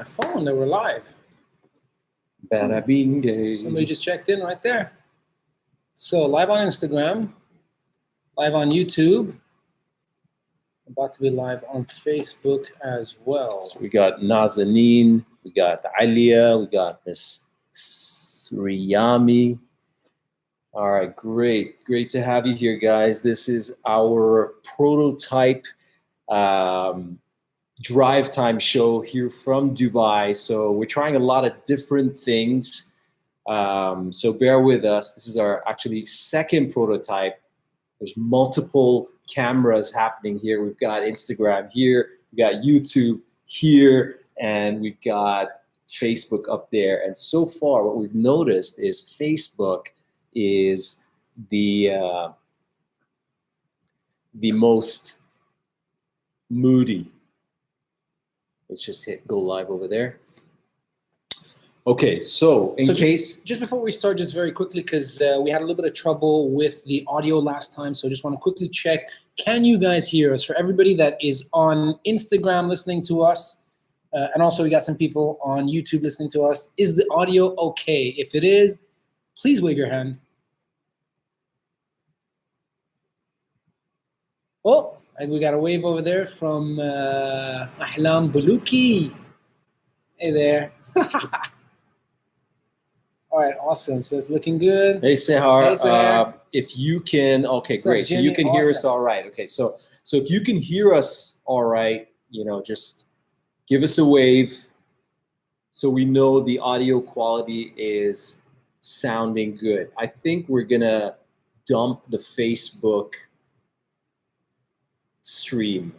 phone that we're live. Bada bing day. Somebody just checked in right there. So live on Instagram, live on YouTube, about to be live on Facebook as well. So we got Nazanin, we got Alia, we got Miss Riyami. All right, great to have you here, guys. This is our prototype drive time show here from Dubai. So we're trying a lot of different things. So bear with us. This is our actually second prototype. There's multiple cameras happening here. We've got Instagram here, we've got YouTube here, and we've got Facebook up there. And so far, what we've noticed is Facebook is the most moody. Let's just hit go live over there. Okay, so just before we start, just very quickly, because we had a little bit of trouble with the audio last time, so I just want to quickly check. Can you guys hear us? For everybody that is on Instagram listening to us, and also we got some people on YouTube listening to us, is the audio okay? If it is, please wave your hand. Oh, we got a wave over there from Ahlam Buluki. Hey there. All right, awesome. So it's looking good. Hey, Sehar. If you can, okay, great. So you can hear us all right. Okay, so if you can hear us all right, just give us a wave so we know the audio quality is sounding good. I think we're gonna dump the Facebook stream.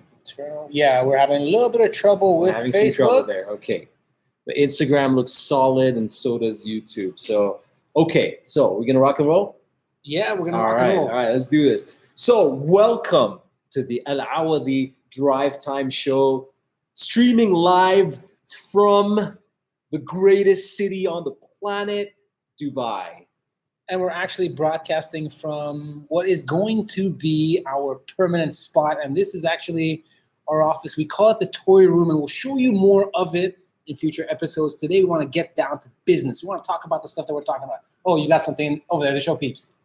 Yeah, we're having a little bit of trouble with having Facebook. Some trouble there. Okay. But Instagram looks solid, and so does YouTube. So, okay. So, we're going to rock and roll? Yeah, we're going to rock and roll. All right, let's do this. So, welcome to the Awadhi Drive Time Show, streaming live from the greatest city on the planet, Dubai. And we're actually broadcasting from what is going to be our permanent spot. And this is actually our office. We call it the toy room, and we'll show you more of it in future episodes. Today, we want to get down to business. We want to talk about the stuff that we're talking about. Oh, you got something over there to show peeps.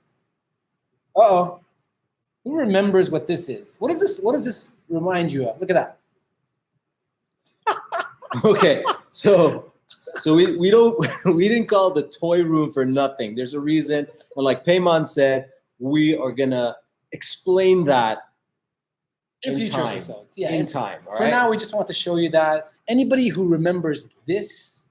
Uh-oh. Who remembers what this is? What is this? What does this remind you of? Look at that. Okay, so we didn't call it the toy room for nothing. There's a reason. And like Payman said, we are gonna explain that in future time. Episodes. Yeah, in time. All for right? now, we just want to show you that anybody who remembers this,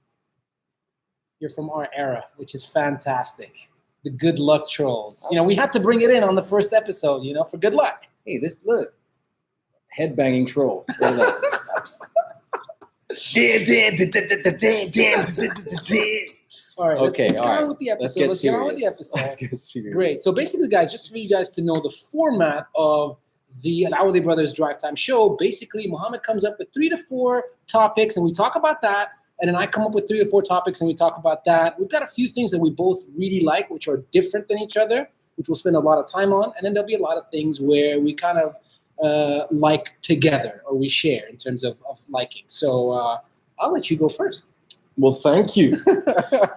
you're from our era, which is fantastic. The good luck trolls. We had to bring it in on the first episode, for good luck. Hey, look, headbanging troll. All right, okay, let's get on with the episode. Let's get on with the episode. Let's get serious. Great. So basically, guys, just for you guys to know the format of the Awadhi Brothers Drive Time Show, basically, Muhammad comes up with 3 to 4 topics, and we talk about that. And then I come up with 3 or 4 topics, and we talk about that. We've got a few things that we both really like, which are different than each other, which we'll spend a lot of time on. And then there'll be a lot of things where we kind of like together, or we share in terms of liking. So I'll let you go first. Well, thank you.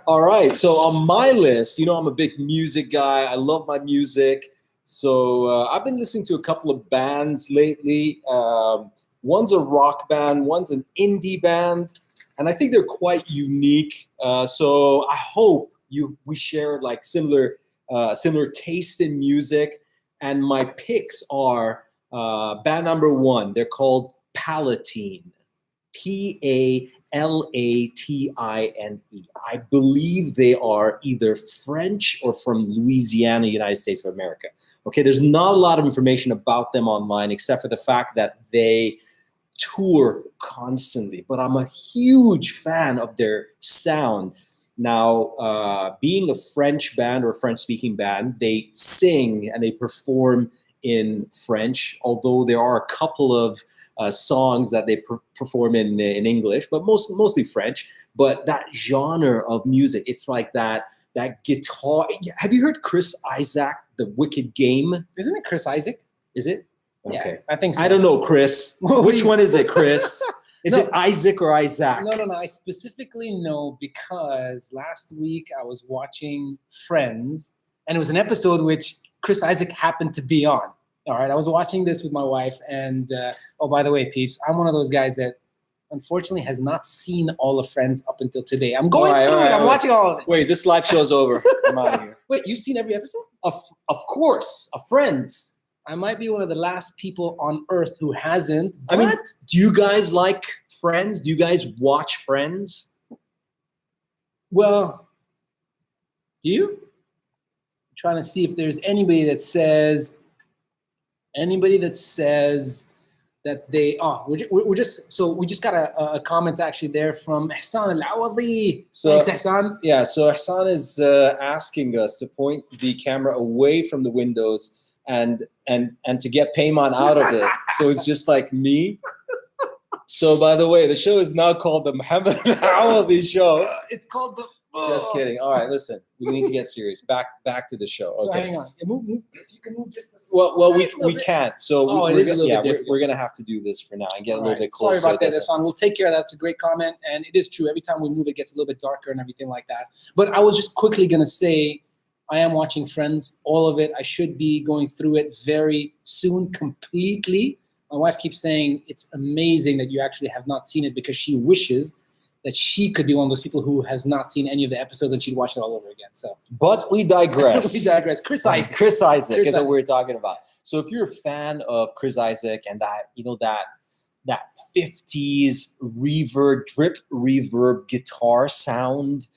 All right. So on my list, I'm a big music guy. I love my music. So I've been listening to a couple of bands lately. One's a rock band, one's an indie band, and I think they're quite unique. So I hope we share like similar taste in music. And my picks are band number 1. They're called Palatine. Palatine. I believe they are either French or from Louisiana, United States of America. Okay, there's not a lot of information about them online except for the fact that they tour constantly. But I'm a huge fan of their sound. Now, being a French band or a French-speaking band, they sing and they perform in French, although there are a couple of songs that they perform in English, but mostly French. But that genre of music, it's like that guitar. Have you heard Chris Isaak, The Wicked Game? Isn't it Chris Isaac? Is it? Yeah, Okay. I think so. I don't know, Chris. Which one is it, Chris? Is No. it Isaac or Isaac? No. I specifically know because last week I was watching Friends, and it was an episode which Chris Isaac happened to be on. All right, I was watching this with my wife, and oh, by the way, peeps, I'm one of those guys that unfortunately has not seen all of Friends up until today. I'm going through it. I'm watching all of it. Wait, this live show's over. I'm out of here. Wait, you've seen every episode? Of course, of Friends. I might be one of the last people on earth who hasn't. I mean, do you guys like Friends? Do you guys watch Friends? Well, do you? I'm trying to see if there's anybody that says that they we just got a comment actually there from Hassan Al-Awadhi. So, thanks, Hassan. Yeah, so Hassan is asking us to point the camera away from the windows and to get Payman out of it. So it's just like me. So by the way, the show is now called the Muhammad Al-Awadhi Show. It's called the. Just kidding. All right, listen. We need to get serious. Back to the show. Okay. So hang on. Move. If you can move just a Well, we can't. So we're gonna have to do this for now and get a little bit closer. Sorry about that, Hassan. We'll take care of that. It's a great comment, and it is true. Every time we move, it gets a little bit darker and everything like that. But I was just quickly gonna say, I am watching Friends, all of it. I should be going through it very soon, completely. My wife keeps saying it's amazing that you actually have not seen it because she wishes that she could be one of those people who has not seen any of the episodes and she'd watch it all over again. So, but we digress. Chris Isaac. Chris Isaac is what we're talking about. So if you're a fan of Chris Isaac and that 50s reverb, drip reverb guitar sound,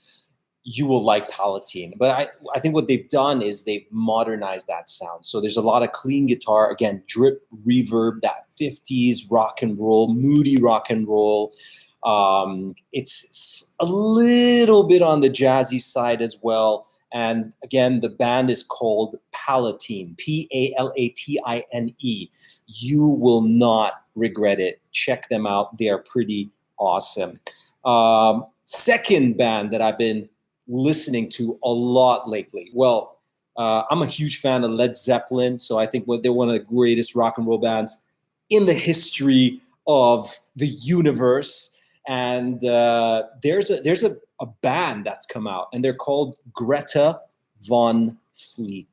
you will like Palatine. But I think what they've done is they've modernized that sound. So there's a lot of clean guitar, again, drip reverb, that 50s rock and roll, moody rock and roll. It's a little bit on the jazzy side as well. And again, the band is called Palatine, Palatine. You will not regret it. Check them out. They are pretty awesome. Second band that I've been listening to a lot lately. Well, I'm a huge fan of Led Zeppelin. So I think they're one of the greatest rock and roll bands in the history of the universe. And there's a band that's come out, and they're called Greta Von Fleek.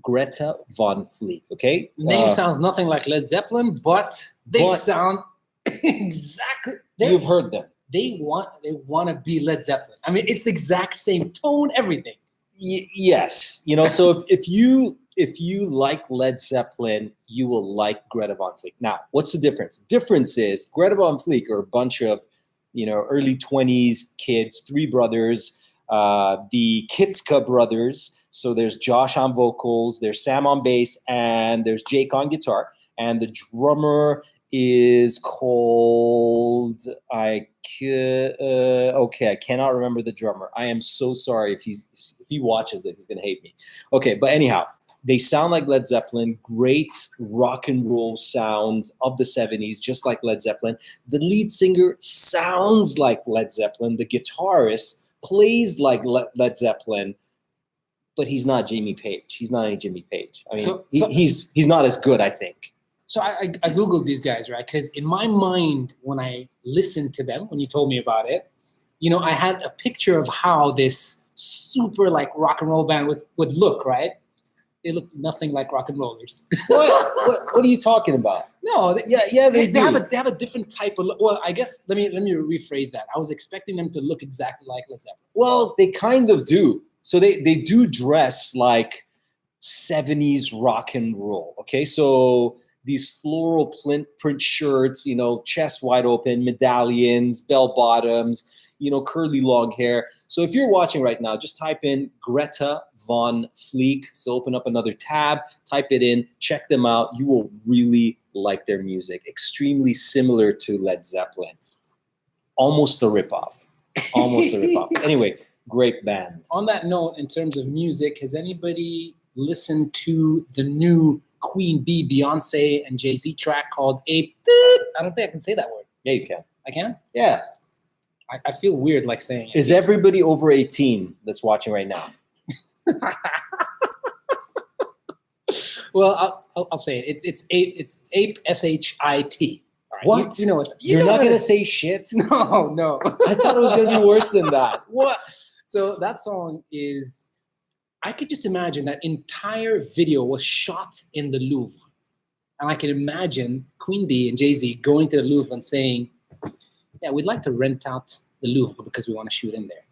Greta Von Fleek, okay? Name sounds nothing like Led Zeppelin, but they sound exactly. You've heard them. They want to be Led Zeppelin. I mean, it's the exact same tone, everything. Yes, So if you like Led Zeppelin, you will like Greta Von Fleek. Now, what's the difference? Difference is Greta Von Fleek are a bunch of early 20s kids, three brothers, the Kitska brothers. So there's Josh on vocals, there's Sam on bass, and there's Jake on guitar. And the drummer is called I cannot remember the drummer. I am so sorry if he watches this, he's gonna hate me. Okay, but anyhow, they sound like Led Zeppelin, great rock and roll sound of the 70s, just like Led Zeppelin. The lead singer sounds like Led Zeppelin. The guitarist plays like Led Zeppelin, but he's not Jimmy Page. He's not any Jimmy Page. I mean, he's not as good, I think. So I Googled these guys, right? Because in my mind, when I listened to them, when you told me about it, I had a picture of how this super like rock and roll band would look, right? They look nothing like rock and rollers. What are you talking about? No, they do. They have a different type of look. Well, I guess let me rephrase that. I was expecting them to look exactly like Led Zeppelin. Well, they kind of do. So they do dress like 70s rock and roll. Okay, so these floral print shirts, chest wide open, medallions, bell bottoms, curly long hair. So if you're watching right now, just type in Greta Von Fleek. So open up another tab, type it in, check them out. You will really like their music. Extremely similar to Led Zeppelin. Almost a ripoff. Anyway, great band. On that note, in terms of music, has anybody listened to the new Queen Bee, Beyonce, and Jay-Z track called Ape? I don't think I can say that word. Yeah, you can. I can? Yeah. I feel weird like saying it. Is everybody over 18 that's watching right now? Well, I'll say it. It's Ape. It's Ape, SHIT. All right. What? You know what? You're not gonna say shit? No. I thought it was gonna be worse than that. What? So that song is, I could just imagine that entire video was shot in the Louvre. And I can imagine Queen Bee and Jay-Z going to the Louvre and saying, yeah, we'd like to rent out the Louvre because we want to shoot in there.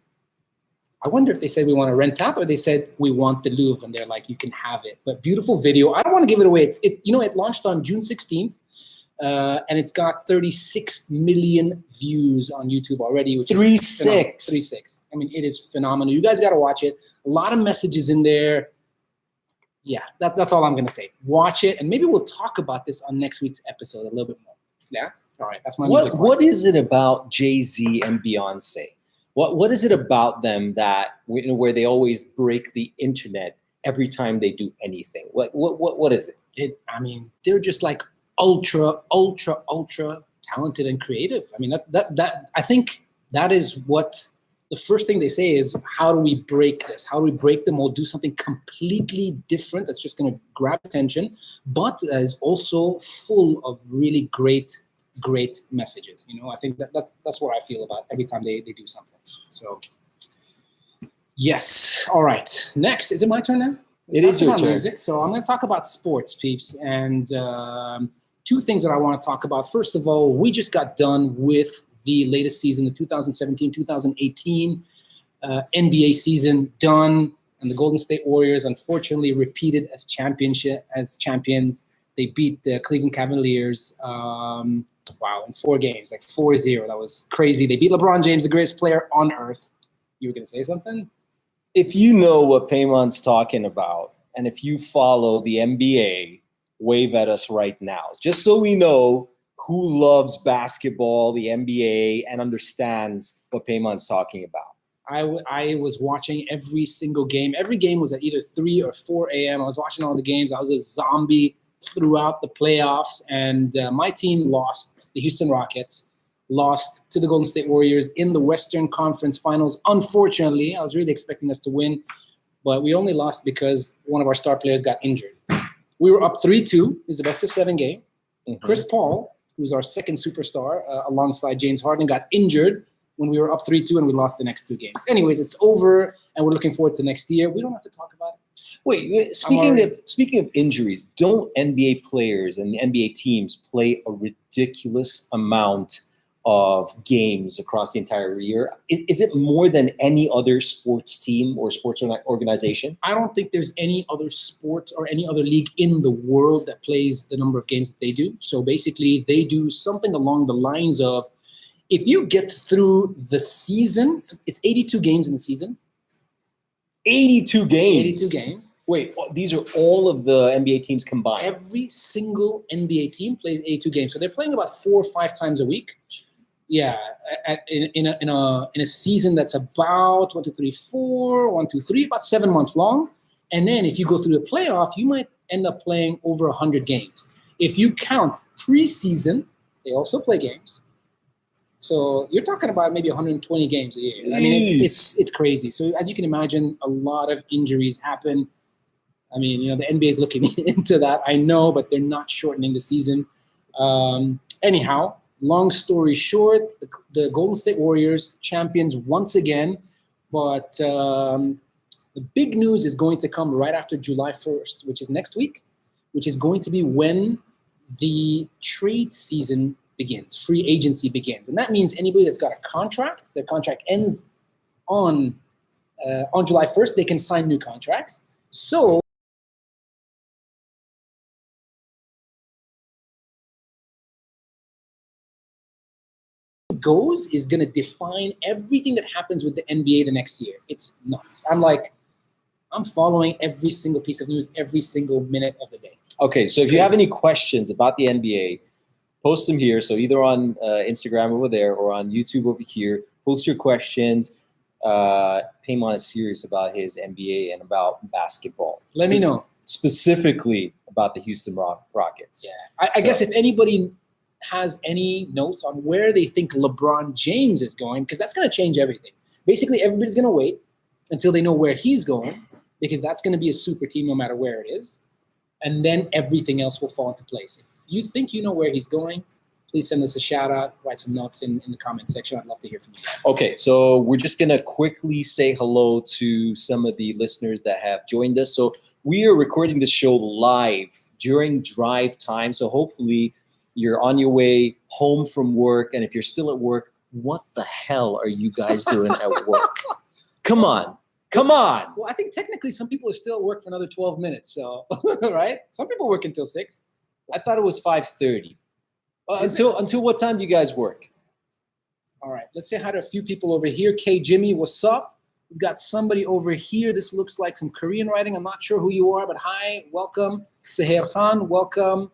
I wonder if they said we want to rent out or they said we want the Louvre, and they're like, you can have it. But beautiful video. I don't want to give it away. It launched on June 16th, and it's got 36 million views on YouTube already, which is 36. I mean, it is phenomenal. You guys got to watch it. A lot of messages in there. Yeah, that's all I'm going to say. Watch it, and maybe we'll talk about this on next week's episode a little bit more. Yeah? All right, that's my music. What is it about Jay-Z and Beyonce? What is it about them that where they always break the internet every time they do anything? What is it? I mean, they're just like ultra talented and creative. I mean, that I think that is what the first thing they say is, how do we break this? How do we break the mold? Do something completely different that's just going to grab attention, but is also full of really great messages. I think that's what I feel about every time they do something. So yes. All right. Next, is it my turn now? It is your turn. Music. So I'm going to talk about sports, peeps, and two things that I want to talk about. First of all, we just got done with the latest season, the 2017-2018 NBA season done, and the Golden State Warriors unfortunately repeated as champions. They beat the Cleveland Cavaliers, in 4 games, like 4-0. That was crazy. They beat LeBron James, the greatest player on earth. You were going to say something? If you know what Payman's talking about, and if you follow the NBA, wave at us right now, just so we know who loves basketball, the NBA, and understands what Payman's talking about. I was watching every single game. Every game was at either 3 or 4 a.m. I was watching all the games. I was a zombie throughout the playoffs, and my team lost. The Houston Rockets lost to the Golden State Warriors in the Western Conference Finals. Unfortunately, I was really expecting us to win, but we only lost because one of our star players got injured. We were up 3-2. It was the best of 7 game. Mm-hmm. Chris Paul, who's our second superstar, alongside James Harden, got injured when we were up 3-2, and we lost the next 2 games. Anyways, it's over, and we're looking forward to next year. We don't have to talk about it. Wait, speaking of injuries, don't NBA players and the NBA teams play a ridiculous amount of games across the entire year? Is it more than any other sports team or sports organization? I don't think there's any other sport or any other league in the world that plays the number of games that they do. So basically, they do something along the lines of, if you get through the season, it's 82 games in the season. 82 games? 82 games. Wait, these are all of the NBA teams combined? Every single NBA team plays 82 games. So they're playing about 4 or 5 times a week. Yeah, in a season that's about 1, 2, 3, 4, 1, 2, 3, about 7 months long. And then if you go through the playoff, you might end up playing over 100 games. If you count preseason, they also play games. So you're talking about maybe 120 games a year. I mean, it's crazy. So as you can imagine, a lot of injuries happen. I mean, the NBA is looking into that. I know, but they're not shortening the season. Anyhow, long story short, the Golden State Warriors champions once again. But the big news is going to come right after July 1st, which is next week, which is going to be when the trade season begins, free agency begins. And that means anybody that's got a contract, their contract ends on July 1st, they can sign new contracts. So goes is going to define everything that happens with the NBA the next year. It's nuts. I'm following every single piece of news every single minute of the day. Okay, so if you have any questions about the NBA, post them here. So either on Instagram over there or on YouTube over here. Post your questions. Payman is serious about his NBA and about basketball. Let me know. Specifically about the Houston Rockets. Yeah, I guess if anybody has any notes on where they think LeBron James is going, because that's going to change everything. Basically, everybody's going to wait until they know where he's going, because that's going to be a super team no matter where it is. And then everything else will fall into place. If you think you know where he's going, please send us a shout out, write some notes in the comment section. I'd love to hear from you guys. Okay, so we're just gonna quickly say hello to some of the listeners that have joined us. So we are recording the show live during drive time. So hopefully you're on your way home from work, and if you're still at work, what the hell are you guys doing at work? Come on. Well, I think technically some people are still at work for another 12 minutes. So, right? Some people work until 6. I thought it was 5:30. Until what time do you guys work? All right, let's say hi to a few people over here. K Jimmy, what's up? We've got somebody over here. This looks like some Korean writing. I'm not sure who you are, but hi, welcome. Seher Khan, welcome.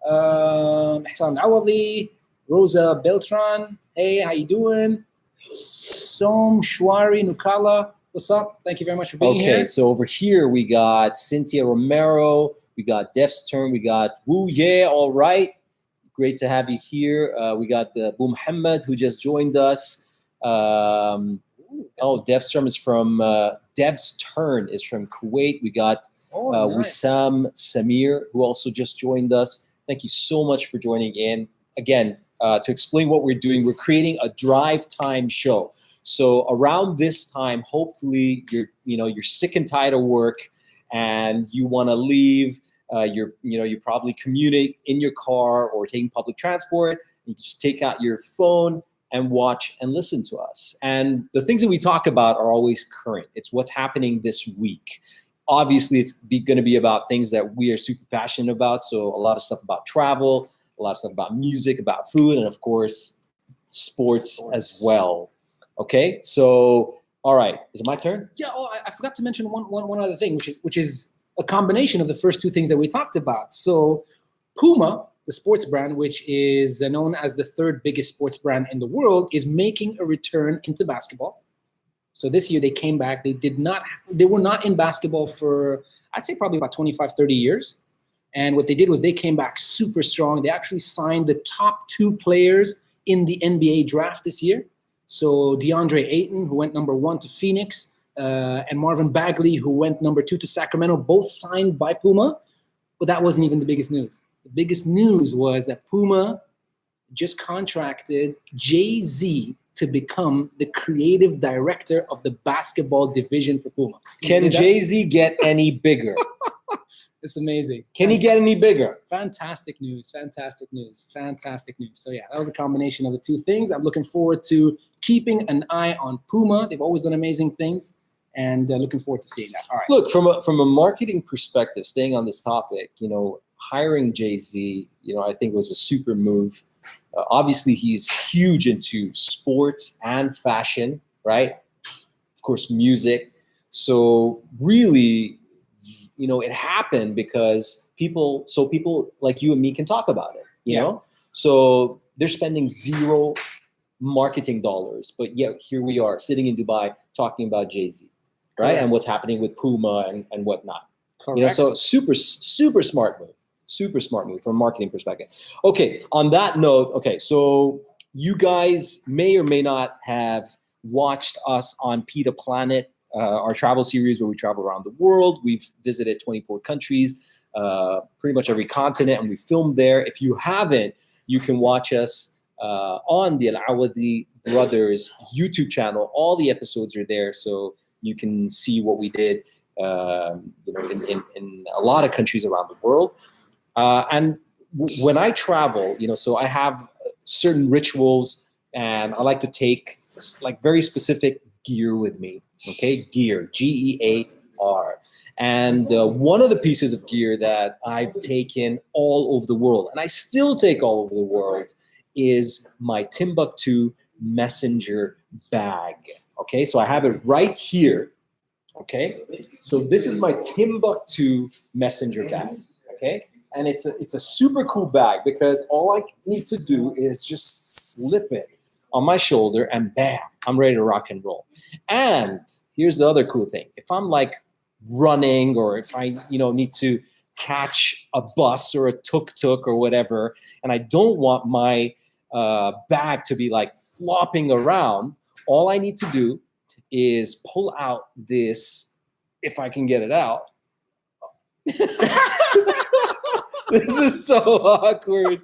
Hassan Awadhi, Rosa Beltran. Hey, how you doing? Som Shwari Nukala, what's up? Thank you very much for being here. Okay, so over here we got Cynthia Romero, we got Def's Turn, we got Woo Yeah, all right. Great to have you here. We got Boo Muhammad who just joined us. Dev's Turn is from Kuwait. We got nice. Wissam Samir who also just joined us. Thank you so much for joining in. Again, to explain what we're doing, we're creating a drive time show. So around this time, hopefully you're sick and tired of work and you want to leave. You're probably commuting in your car or taking public transport. You can just take out your phone and watch and listen to us. And the things that we talk about are always current. It's what's happening this week. Obviously, it's going to be about things that we are super passionate about. So a lot of stuff about travel, a lot of stuff about music, about food, and of course, sports as well. Okay, so all right, is it my turn? Yeah. Oh, I forgot to mention one other thing, which is a combination of the first two things that we talked about. So Puma, the sports brand, which is known as the third biggest sports brand in the world, is making a return into basketball. So this year they came back. They were not in basketball for, I'd say probably about 25, 30 years. And what they did was they came back super strong. They actually signed the top 2 players in the NBA draft this year. So DeAndre Ayton, who went number 1 to Phoenix, and Marvin Bagley, who went number 2 to Sacramento, both signed by Puma. But that wasn't even the biggest news. The biggest news was that Puma just contracted Jay-Z to become the creative director of the basketball division for Puma. Can Jay-Z get any bigger? It's amazing. Can he get any bigger? Fantastic news. Fantastic news. Fantastic news. So yeah, that was a combination of the two things. I'm looking forward to keeping an eye on Puma. They've always done amazing things, and looking forward to seeing that. All right. Look, from a marketing perspective, staying on this topic, hiring Jay-Z, I think was a super move. Obviously, he's huge into sports and fashion, right? Of course, music. So really, it happened because people like you and me can talk about it, you know? So they're spending zero marketing dollars, but yet here we are sitting in Dubai talking about Jay-Z, right? Correct. And what's happening with Puma and whatnot. Correct. So super smart move. Super smart move from a marketing perspective. Okay, on that note, so you guys may or may not have watched us on PETA Planet, our travel series where we travel around the world. We've visited 24 countries, pretty much every continent, and we filmed there. If you haven't, you can watch us on the Awadhi Brothers YouTube channel. All the episodes are there, so you can see what we did in a lot of countries around the world. And when I travel, so I have certain rituals, and I like to take very specific gear with me. Okay, gear, Gear. And one of the pieces of gear that I've taken all over the world, and I still take all over the world, is my Timbuktu messenger bag. Okay, so I have it right here. Okay, so this is my Timbuktu messenger bag. Okay, and it's a super cool bag because all I need to do is just slip it on my shoulder and bam, I'm ready to rock and roll. And here's the other cool thing. If I'm running, or if I need to catch a bus or a tuk-tuk or whatever, and I don't want my bag to be flopping around, all I need to do is pull out this, if I can get it out. This is so awkward.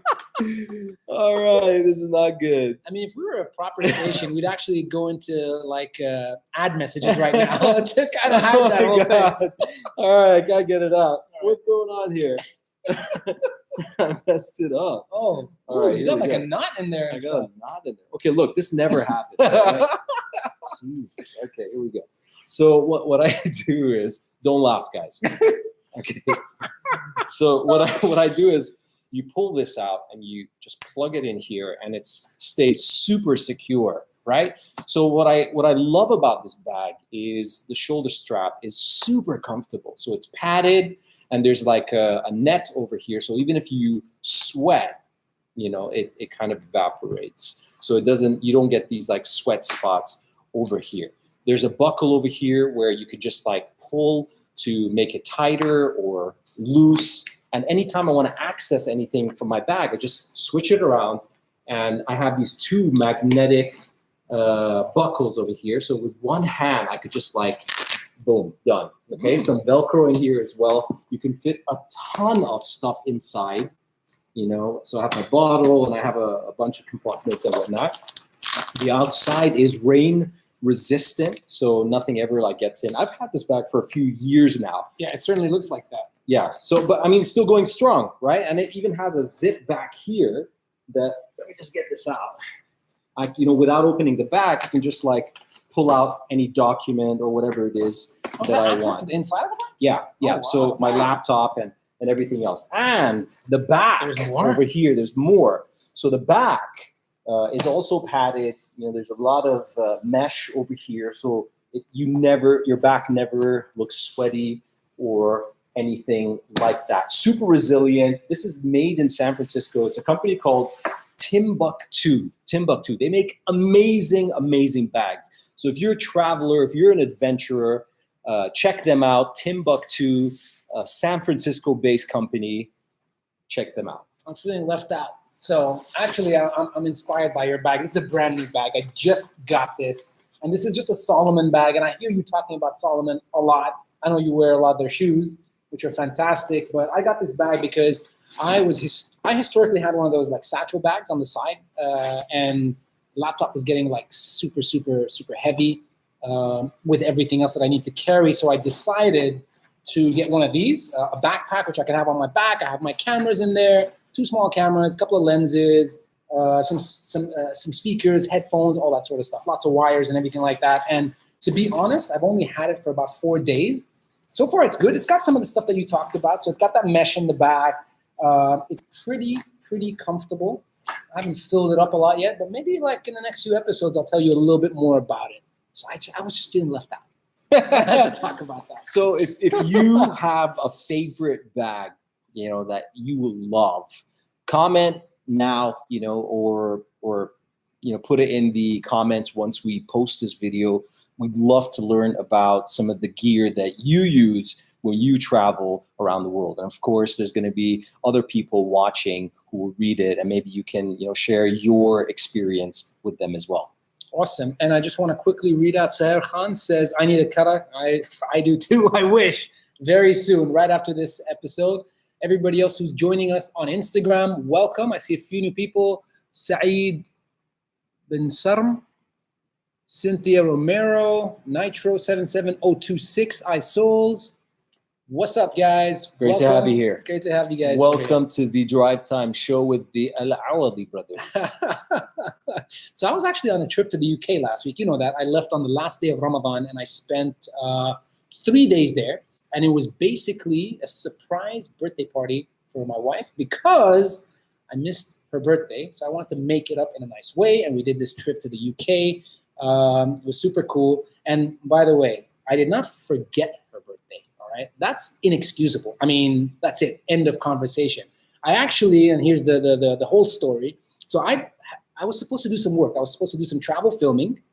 All right, this is not good. I mean, if we were a proper station, we'd actually go into like ad messages right now to kind of hide that whole thing. All right, I gotta get it out. What's going on here? I messed it up. Oh, all right. You got like a knot in there. I got a knot in there. Okay, look, this never happens. Right? Jesus. Okay, here we go. So what I do is, don't laugh, guys. Okay. So what I do is, you pull this out and you just plug it in here, and it stays super secure, right? So what I love about this bag is the shoulder strap is super comfortable. So it's padded, and there's like a net over here. So even if you sweat, it kind of evaporates. So you don't get these like sweat spots over here. There's a buckle over here where you could just like pull to make it tighter or loose. And anytime I want to access anything from my bag, I just switch it around. And I have these two magnetic buckles over here. So with one hand, I could just like, boom, done. Okay, some Velcro in here as well. You can fit a ton of stuff inside, So I have my bottle and I have a bunch of compartments and whatnot. The outside is rain resistant, so nothing ever like gets in. I've had this bag for a few years now. Yeah, it certainly looks like that. Yeah, but I mean, it's still going strong, right? And it even has a zip back here that, let me just get this out. Without opening the bag, you can just like pull out any document or whatever it is that I want. To the inside of the bag? Yeah. Oh, wow. So my laptop and everything else. And the back over here, there's more. So the back is also padded. There's a lot of mesh over here. So your back never looks sweaty or anything like that. Super resilient. This is made in San Francisco. It's a company called Timbuktu. They make amazing, amazing bags. So if you're a traveler, if you're an adventurer, check them out. Timbuktu, San Francisco-based company. Check them out. I'm feeling left out. So actually, I'm inspired by your bag. This is a brand new bag. I just got this. And this is just a Solomon bag. And I hear you talking about Solomon a lot. I know you wear a lot of their shoes, which are fantastic. But I got this bag because I historically had one of those like satchel bags on the side. And laptop was getting like super, super, super heavy with everything else that I need to carry. So I decided to get one of these, a backpack, which I can have on my back. I have my cameras in there. 2 small cameras, a couple of lenses, some speakers, headphones, all that sort of stuff. Lots of wires and everything like that. And to be honest, I've only had it for about 4 days. So far, it's good. It's got some of the stuff that you talked about. So it's got that mesh in the back. It's pretty comfortable. I haven't filled it up a lot yet, but maybe like in the next few episodes, I'll tell you a little bit more about it. So I was just feeling left out. I had to talk about that. So if you have a favorite bag, that you will love, comment now, or put it in the comments once we post this video. We'd love to learn about some of the gear that you use when you travel around the world. And of course, there's going to be other people watching who will read it, and maybe you can, share your experience with them as well. Awesome. And I just want to quickly read out, Sahir Khan says, I need a kara. I do too. I wish. Very soon, right after this episode. Everybody else who's joining us on Instagram, welcome. I see a few new people. Saeed bin Sarm, Cynthia Romero, Nitro77026, iSouls. What's up, guys? Great to have you here. Great to have you guys. Welcome to the Drive Time Show with the Awadhi brothers. So I was actually on a trip to the UK last week. You know that. I left on the last day of Ramadan, and I spent 3 days there. And it was basically a surprise birthday party for my wife because I missed her birthday. So I wanted to make it up in a nice way. And we did this trip to the UK. It was super cool. And by the way, I did not forget her birthday. All right. That's inexcusable. I mean, that's it. End of conversation. I actually, and here's the whole story. So I was supposed to do some work. I was supposed to do some travel filming.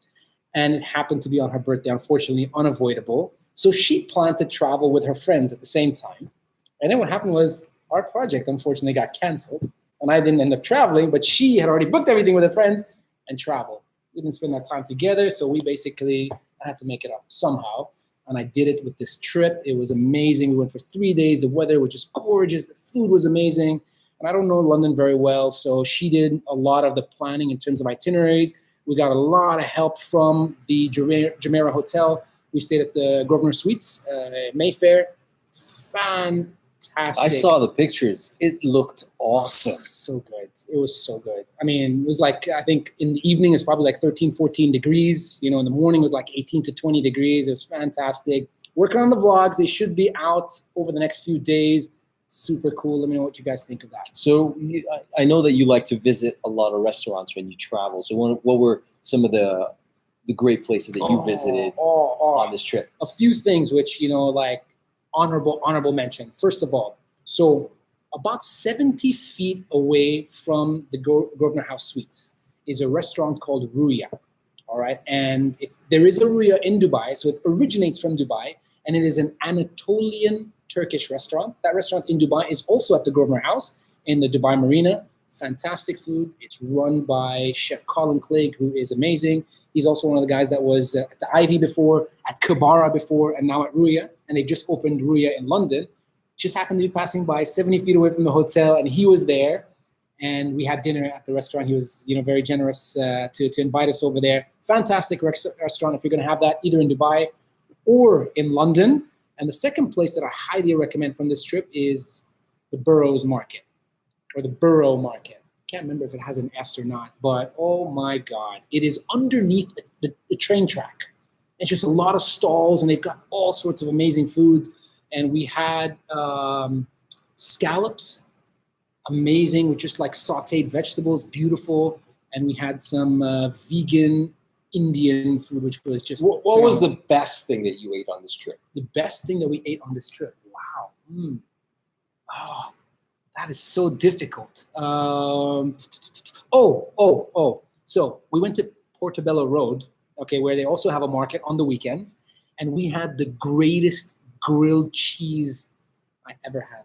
And it happened to be on her birthday, unfortunately, unavoidable. So she planned to travel with her friends at the same time. And then what happened was our project, unfortunately, got canceled. And I didn't end up traveling, but she had already booked everything with her friends and traveled. We didn't spend that time together, so I had to make it up somehow. And I did it with this trip. It was amazing. We went for 3 days. The weather was just gorgeous. The food was amazing. and I don't know London very well, so she did a lot of the planning in terms of itineraries. We got a lot of help from the Jumeirah Hotel. We stayed at the Grosvenor Suites, Mayfair. Fantastic. I saw the pictures. It looked awesome. So good. It was so good. I mean, it was like, I think in the evening it's probably like 13, 14 degrees. You know, in the morning it was like 18 to 20 degrees. It was fantastic. Working on the vlogs. They should be out over the next few days. Super cool. Let me know what you guys think of that. So I know that you like to visit a lot of restaurants when you travel. So what were some of the great places that you visited on this trip? A few things which, you know, like honorable mention. First of all, so about 70 feet away from the Grosvenor House Suites is a restaurant called Ruya. All right. And if there is a Ruya in Dubai, so it originates from Dubai, and it is an Anatolian Turkish restaurant. That restaurant in Dubai is also at the Grosvenor House in the Dubai Marina. Fantastic food. It's run by Chef Colin Clegg, who is amazing. He's also one of the guys that was at the Ivy before, at Kibara before, and now at Ruya. And they just opened Ruya in London. Just happened to be passing by 70 feet away from the hotel, and he was there. And we had dinner at the restaurant. He was, you know, very generous to invite us over there. Fantastic restaurant if you're going to have that either in Dubai or in London. And the second place that I highly recommend from this trip is the Burrows Market, or the Borough Market. Can't remember if it has an S or not, but oh my God, it is underneath the train track. It's just a lot of stalls, and they've got all sorts of amazing food. And we had scallops, amazing, with just like sauteed vegetables, beautiful. And we had some vegan Indian food, which was just what was the best thing that you ate on this trip? The best thing that we ate on this trip? Wow. Oh, that is so difficult. So we went to Portobello Road, okay, where they also have a market on the weekends, and we had the greatest grilled cheese I ever had.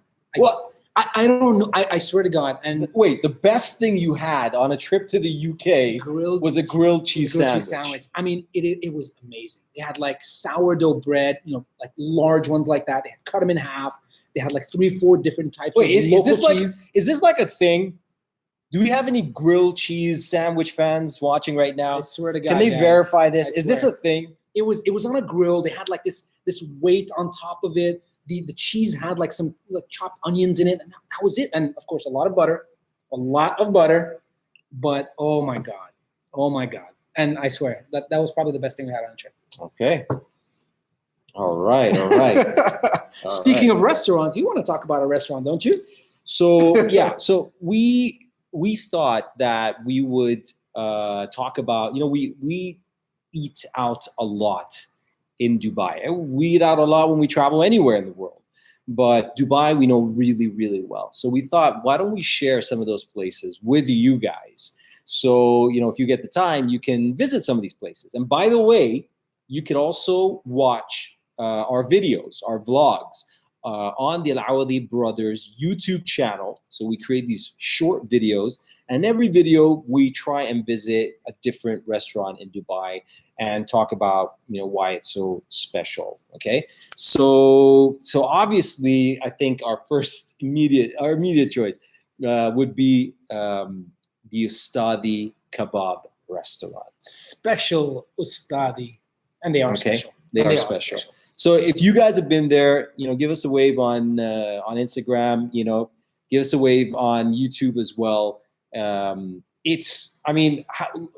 I don't know. I swear to God. And wait, the best thing you had on a trip to the UK was a grilled cheese sandwich. I mean, it was amazing. They had like sourdough bread, you know, like large ones like that. They had cut them in half. They had like 3-4 different types of local cheese. Is this like a thing? Do we have any grilled cheese sandwich fans watching right now? I swear to God. Can they verify this? Is this a thing? It was on a grill. They had like this weight on top of it. The cheese had like some chopped onions in it, and that was it. And of course, a lot of butter. But oh my God. And I swear that was probably the best thing we had on the trip. Okay. All right. Speaking of restaurants, you want to talk about a restaurant, don't you? So yeah, so we thought that we would talk about, you know, we eat out a lot in Dubai. We eat out a lot when we travel anywhere in the world, but Dubai we know really, really well. So we thought, why don't we share some of those places with you guys? So, you know, if you get the time, you can visit some of these places. And by the way, you can also watch our videos, our vlogs on the Awadhi Brothers YouTube channel. So we create these short videos, and every video we try and visit a different restaurant in Dubai and talk about, you know, why it's so special. Okay, so obviously, I think our immediate choice would be the Ustadi Kebab restaurant. Special Ustadi, and they are special. They are special. So if you guys have been there, you know, give us a wave on Instagram. You know, give us a wave on YouTube as well.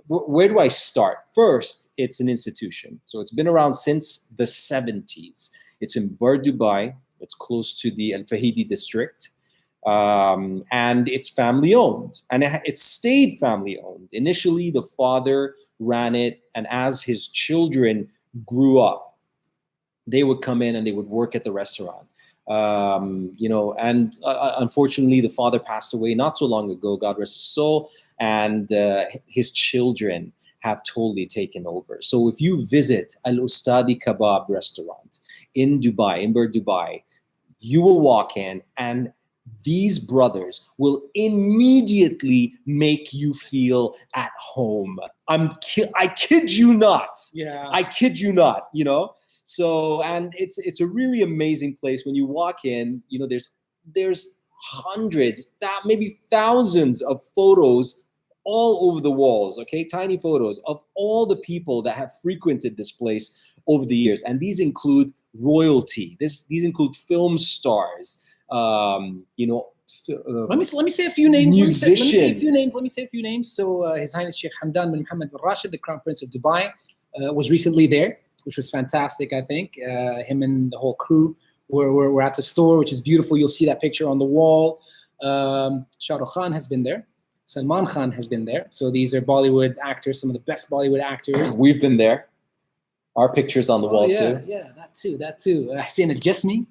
Where do I start? First, it's an institution. So it's been around since the 70s. It's in Bur Dubai. It's close to the Al Fahidi district. And it's family owned. And it stayed family owned. Initially, the father ran it. And as his children grew up, they would come in and they would work at the restaurant. Unfortunately, the father passed away not so long ago, God rest his soul, and his children have totally taken over. So if you visit Al Ustadi Kebab restaurant in Dubai, in Bur Dubai, you will walk in and these brothers will immediately make you feel at home. I kid you not. Yeah. I kid you not, you know? So, and it's a really amazing place. When you walk in, you know, there's hundreds, maybe thousands of photos all over the walls, okay? Tiny photos of all the people that have frequented this place over the years. And these include royalty. These include film stars, you know, let me say a few names. Musicians. Let me say a few names. So His Highness Sheikh Hamdan bin Mohammed bin Rashid, the Crown Prince of Dubai, was recently there, which was fantastic, I think. Him and the whole crew were at the store, which is beautiful. You'll see that picture on the wall. Shah Rukh Khan has been there. Salman Khan has been there. So these are Bollywood actors, some of the best Bollywood actors. We've been there. Our pictures on the wall too. Yeah, that too. Hussein Al-Jasmi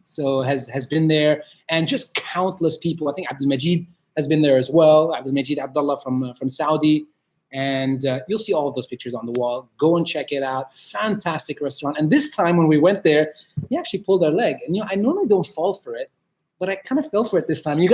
has been there, and just countless people. I think Abdul Majid has been there as well. Abdul Majid Abdullah from Saudi, and you'll see all of those pictures on the wall. Go and check it out. Fantastic restaurant. And this time when we went there, he actually pulled our leg. And I normally don't fall for it, but I kind of fell for it this time. You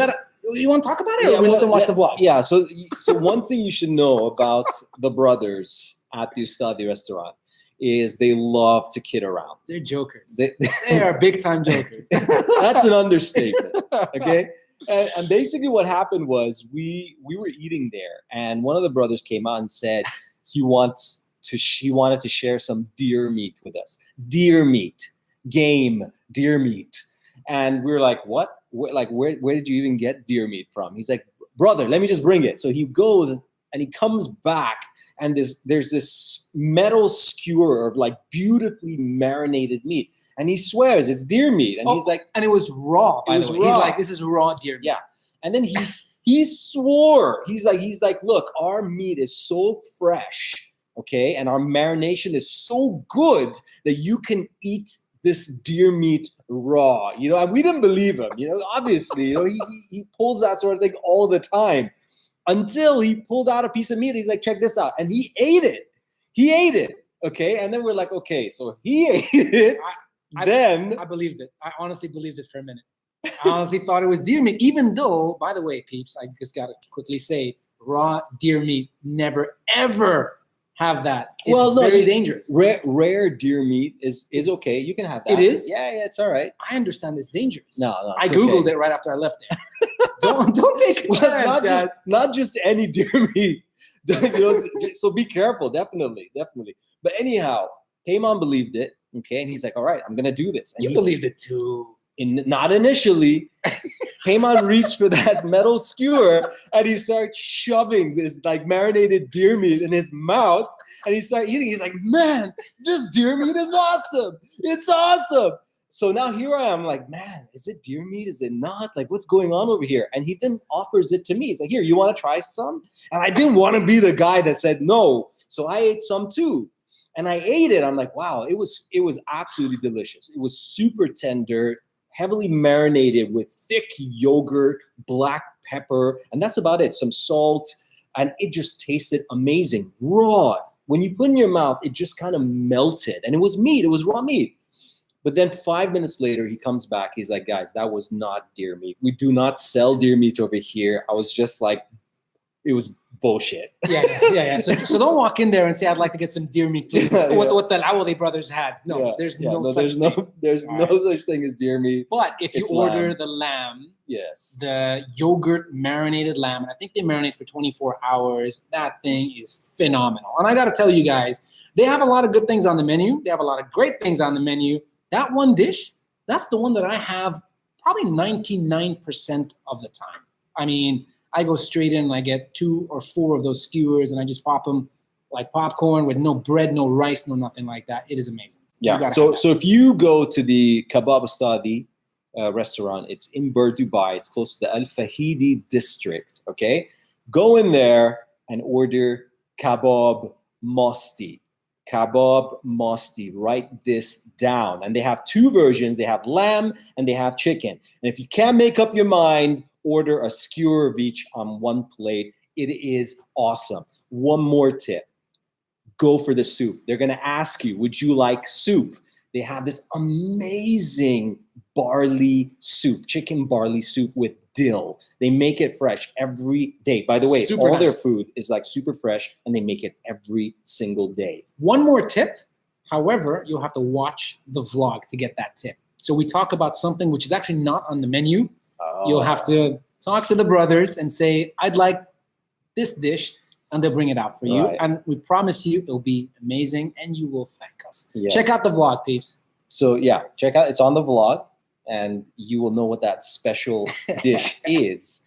want to talk about it? Or we let them watch the vlog? Yeah. So one thing you should know about the brothers at the Ustadi restaurant is they love to kid around. They're jokers. They are big time jokers. That's an understatement. Okay. And basically what happened was we were eating there, and one of the brothers came out and said he wanted to share some deer meat with us. Deer meat, game, deer meat. And we were like, what? Where did you even get deer meat from? He's like, brother, let me just bring it. So he goes and he comes back, and there's this metal skewer of like beautifully marinated meat, and he swears it's deer meat, and he's like, and it was raw. By the way, he's like, this is raw deer meat. Yeah, and then he swore, he's like, look, our meat is so fresh, okay, and our marination is so good that you can eat this deer meat raw. And we didn't believe him. Obviously, he pulls that sort of thing all the time. Until he pulled out a piece of meat, he's like, check this out. And he ate it. Okay. And then we're like, okay, so he ate it. I believed it. I honestly believed it for a minute. I honestly thought it was deer meat, even though, by the way, peeps, I just got to quickly say, raw deer meat, never, ever have that. It's very dangerous. Rare deer meat is okay. You can have that. It is? Yeah, it's all right. I understand it's dangerous. No, I Googled it right after I left there. Don't take a chance, guys. Not just any deer meat. So be careful, definitely. But anyhow, Payman believed it, okay, and he's like, all right, I'm gonna do this. And you believed it too. Not initially. Payman reached for that metal skewer and he starts shoving this like marinated deer meat in his mouth, and he started eating. He's like, man, this deer meat is awesome. It's awesome. So now here I am, like, man, is it deer meat? Is it not? Like, what's going on over here? And he then offers it to me. He's like, here, you want to try some? And I didn't want to be the guy that said no. So I ate some too. And I ate it. I'm like, wow, it was absolutely delicious. It was super tender, heavily marinated with thick yogurt, black pepper, and that's about it. Some salt, and it just tasted amazing. Raw. When you put it in your mouth, it just kind of melted. And it was meat. It was raw meat. But then 5 minutes later, he comes back. He's like, guys, that was not deer meat. We do not sell deer meat over here. I was just like, it was bullshit. Yeah. So don't walk in there and say, I'd like to get some deer meat, please. What the Awadhi brothers had. No, there's no such thing. There's no such thing as deer meat. But if you order the lamb, yes, the yogurt marinated lamb, and I think they marinate for 24 hours, that thing is phenomenal. And I got to tell you guys, they have a lot of good things on the menu. They have a lot of great things on the menu. That one dish, that's the one that I have probably 99% of the time. I mean, I go straight in and I get 2 or 4 of those skewers and I just pop them like popcorn with no bread, no rice, no nothing like that. It is amazing. Yeah. So if you go to the Kebab Ustadi restaurant, it's in Bur, Dubai. It's close to the Al Fahidi district. Okay. Go in there and order Kebab Masti. Kebab Masti. Write this down. And they have 2 versions. They have lamb and they have chicken. And if you can't make up your mind, order a skewer of each on one plate. It is awesome. One more tip. Go for the soup. They're going to ask you, would you like soup? They have this amazing barley soup, chicken barley soup with dill. They make it fresh every day. By the way, their food is like super fresh and they make it every single day. One more tip. However, you'll have to watch the vlog to get that tip. So we talk about something which is actually not on the menu. You'll have to talk to the brothers and say, I'd like this dish, and they'll bring it out for you. Right. And we promise you it'll be amazing, and you will thank us. Yes. Check out the vlog, peeps. So yeah, check out. It's on the vlog, and you will know what that special dish is.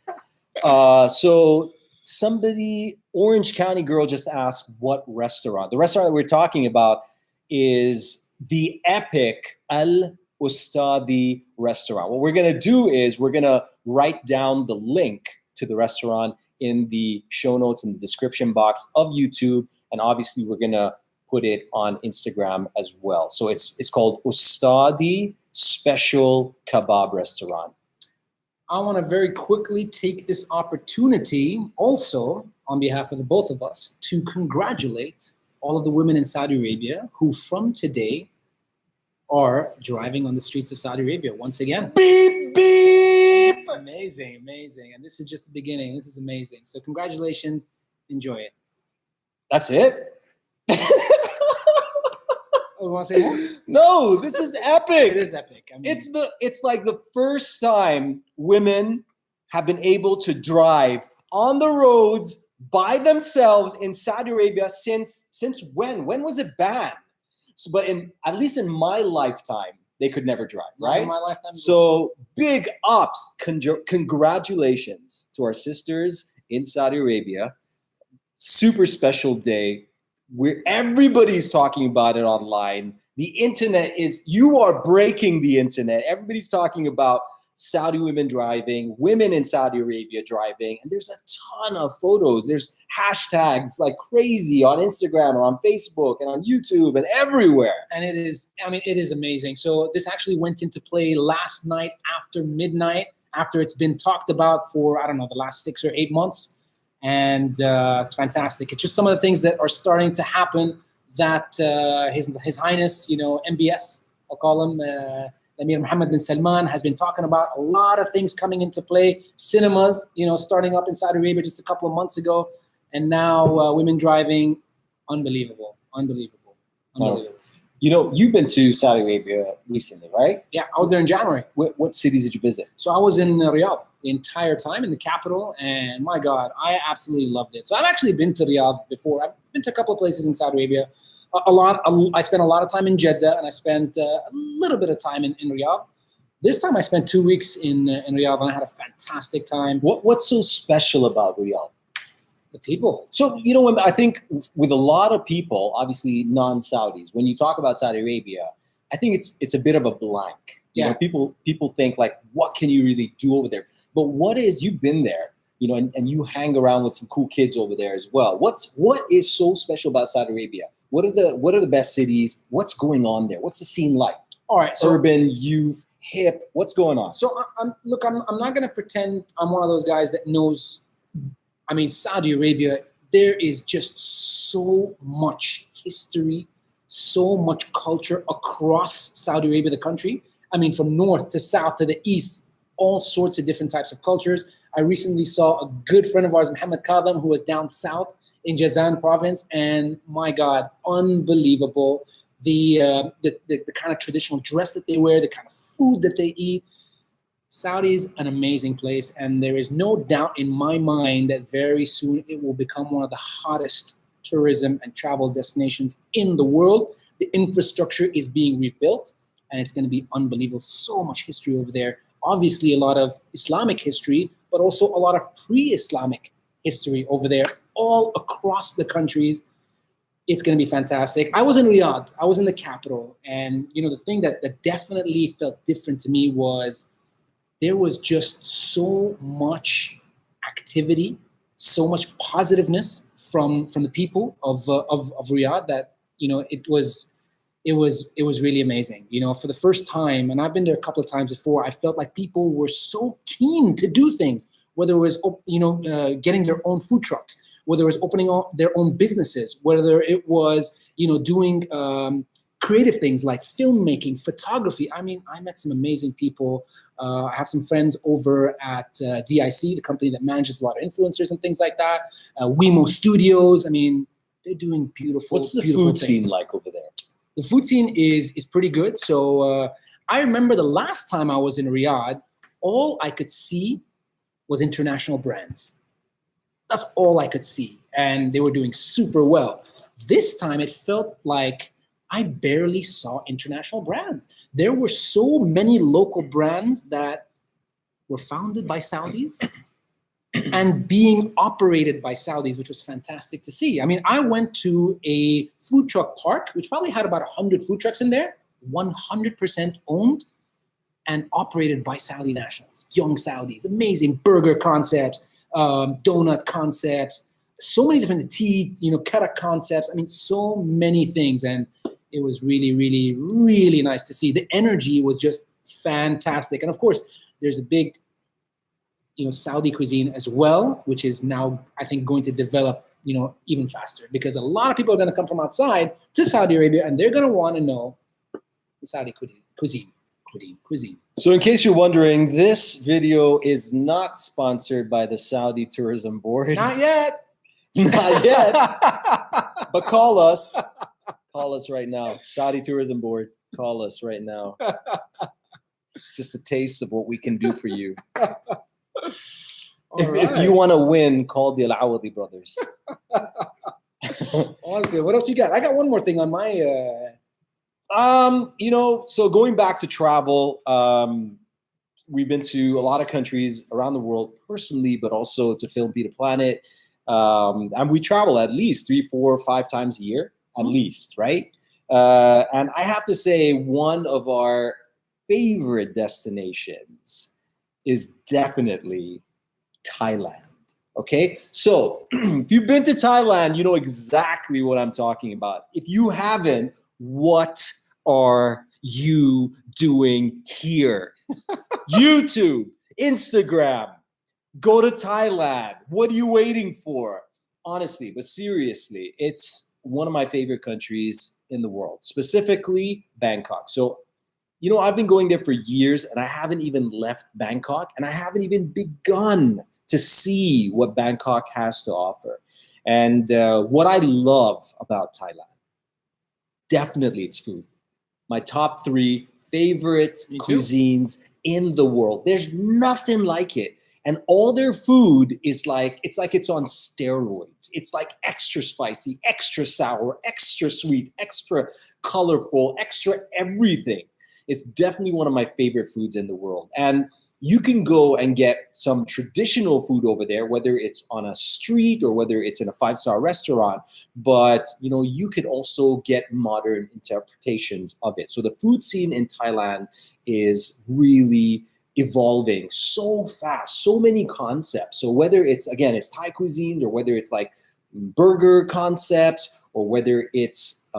So somebody, Orange County girl, just asked what restaurant. The restaurant that we're talking about is the epic Al Ustadi restaurant. What we're gonna do is we're gonna write down the link to the restaurant in the show notes in the description box of YouTube, and obviously we're gonna put it on Instagram as well. So it's called Ustadi Special Kebab Restaurant. I want to very quickly take this opportunity also on behalf of the both of us to congratulate all of the women in Saudi Arabia who from today are driving on the streets of Saudi Arabia once again. Beep, beep. Amazing, amazing. And this is just the beginning. This is amazing. So congratulations. Enjoy it. That's it? Oh, you want to say more? No, this is epic. It is epic. I mean, It's like the first time women have been able to drive on the roads by themselves in Saudi Arabia since when? When was it banned? So, but at least in my lifetime, they could never drive, right? in my lifetime. So big ups, congratulations to our sisters in Saudi Arabia. Super special day. Where everybody's talking about it online. The internet you are breaking the internet. Everybody's talking about Saudi women driving, women in Saudi Arabia driving, and there's a ton of photos. There's hashtags like crazy on Instagram or on Facebook and on YouTube and everywhere. And it is amazing. So this actually went into play last night after midnight, after it's been talked about for, I don't know, the last 6 or 8 months. And it's fantastic. It's just some of the things that are starting to happen that His Highness, MBS, I'll call him, Emir Mohammed bin Salman, has been talking about. A lot of things coming into play. Cinemas, starting up in Saudi Arabia just a couple of months ago. And now women driving, unbelievable. You've been to Saudi Arabia recently, right? Yeah, I was there in January. What cities did you visit? So I was in Riyadh the entire time, in the capital, and my God, I absolutely loved it. So I've actually been to Riyadh before. I've been to a couple of places in Saudi Arabia. I spent a lot of time in Jeddah, and I spent a little bit of time in Riyadh. This time I spent 2 weeks in Riyadh, and I had a fantastic time. What's so special about Riyadh? The people. So, I think with a lot of people, obviously non-Saudis, when you talk about Saudi Arabia, I think it's a bit of a blank. People think like, what can you really do over there? But you've been there, and you hang around with some cool kids over there as well. What is so special about Saudi Arabia? What are the best cities? What's going on there? What's the scene like? All right, so urban, youth, hip. What's going on? So I'm not going to pretend I'm one of those guys that knows. I mean, Saudi Arabia, there is just so much history, so much culture across Saudi Arabia, the country. I mean, from north to south to the east, all sorts of different types of cultures. I recently saw a good friend of ours, Muhammad Kadam, who was down south in Jazan province, and my God, unbelievable. The kind of traditional dress that they wear, the kind of food that they eat. Saudi is an amazing place, and there is no doubt in my mind that very soon it will become one of the hottest tourism and travel destinations in the world. The infrastructure is being rebuilt, and it's going to be unbelievable. So much history over there. Obviously, a lot of Islamic history, but also a lot of pre-Islamic history over there, all across the countries. It's going to be fantastic. I was in Riyadh. I was in the capital, and the thing that definitely felt different to me was there was just so much activity, so much positiveness from the people of Riyadh that it was really amazing. For the first time, and I've been there a couple of times before, I felt like people were so keen to do things, whether it was getting their own food trucks, whether it was opening their own businesses, whether it was doing creative things like filmmaking, photography. I mean, I met some amazing people. I have some friends over at DIC, the company that manages a lot of influencers and things like that. Wemo Studios. I mean, they're doing beautiful. What's the beautiful food things. scene like over there? The food scene is pretty good. So I remember the last time I was in Riyadh, all I could see was international brands. That's all I could see. And they were doing super well. This time it felt like I barely saw international brands. There were so many local brands that were founded by Saudis and being operated by Saudis, which was fantastic to see. I mean, I went to a food truck park, which probably had about 100 food trucks in there, 100% owned and operated by Saudi nationals, young Saudis, amazing burger concepts, donut concepts, so many different tea, kara concepts. I mean, so many things. And it was really, really, really nice to see. The energy was just fantastic. And of course, there's a big, Saudi cuisine as well, which is now, I think, going to develop, even faster, because a lot of people are going to come from outside to Saudi Arabia and they're going to want to know the Saudi cuisine. So in case you're wondering, this video is not sponsored by the Saudi Tourism Board. Not yet. Not yet. But call us. Call us right now. Saudi Tourism Board, call us right now. It's just a taste of what we can do for you. If you want to win, call the Awadhi brothers. Honestly, what else you got? I got one more thing on my... So going back to travel, we've been to a lot of countries around the world personally, but also to film Be the Planet. And we travel at least 3, 4, 5 times a year, at least, right? And I have to say, one of our favorite destinations is definitely Thailand. Okay, so if you've been to Thailand, you know exactly what I'm talking about. If you haven't, what are you doing here? YouTube, Instagram, go to Thailand. What are you waiting for? Honestly, but seriously, it's one of my favorite countries in the world, specifically Bangkok. So, I've been going there for years and I haven't even left Bangkok and I haven't even begun to see what Bangkok has to offer. And what I love about Thailand, definitely it's food. My top 3 favorite cuisines in the world. There's nothing like it. And all their food is it's on steroids. It's like extra spicy, extra sour, extra sweet, extra colorful, extra everything. It's definitely one of my favorite foods in the world. And you can go and get some traditional food over there, whether it's on a street or whether it's in a 5-star restaurant. But, you could also get modern interpretations of it. So the food scene in Thailand is really evolving so fast, so many concepts. So whether it's Thai cuisine or whether it's like burger concepts or whether it's,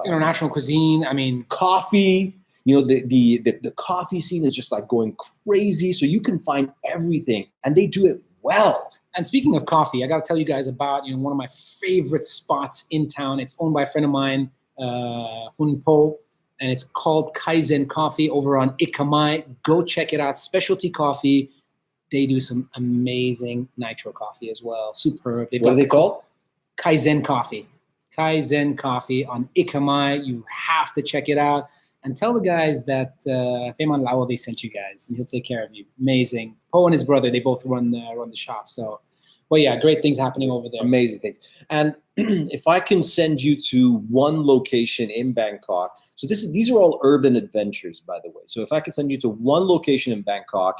international cuisine. I mean, coffee. The coffee scene is just like going crazy. So you can find everything and they do it well. And speaking of coffee, I got to tell you guys about, one of my favorite spots in town. It's owned by a friend of mine, Hun Po, and it's called Kaizen Coffee over on Ikamai. Go check it out. Specialty coffee. They do some amazing nitro coffee as well. Superb. What are they called? Kaizen Coffee. Kaizen Coffee on Ikamai. You have to check it out. And tell the guys that Payman Awadhi sent you guys, and he'll take care of you. Amazing. Po and his brother, they both run the shop. So, well, yeah, great things happening over there. Amazing things. And if I can send you to one location in Bangkok, so these are all urban adventures, by the way. So if I could send you to one location in Bangkok,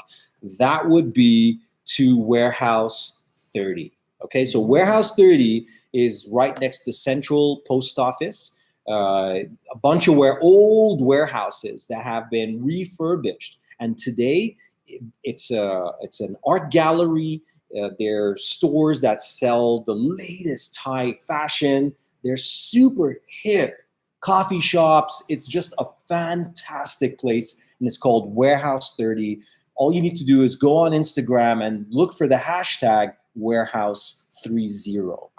that would be to Warehouse 30. Okay, so Warehouse 30 is right next to the Central Post Office. A bunch of old warehouses that have been refurbished, and today it's an art gallery. There are stores that sell the latest Thai fashion. They're super hip coffee shops. It's just a fantastic place, and it's called Warehouse 30. All you need to do is go on Instagram and look for the hashtag Warehouse 30.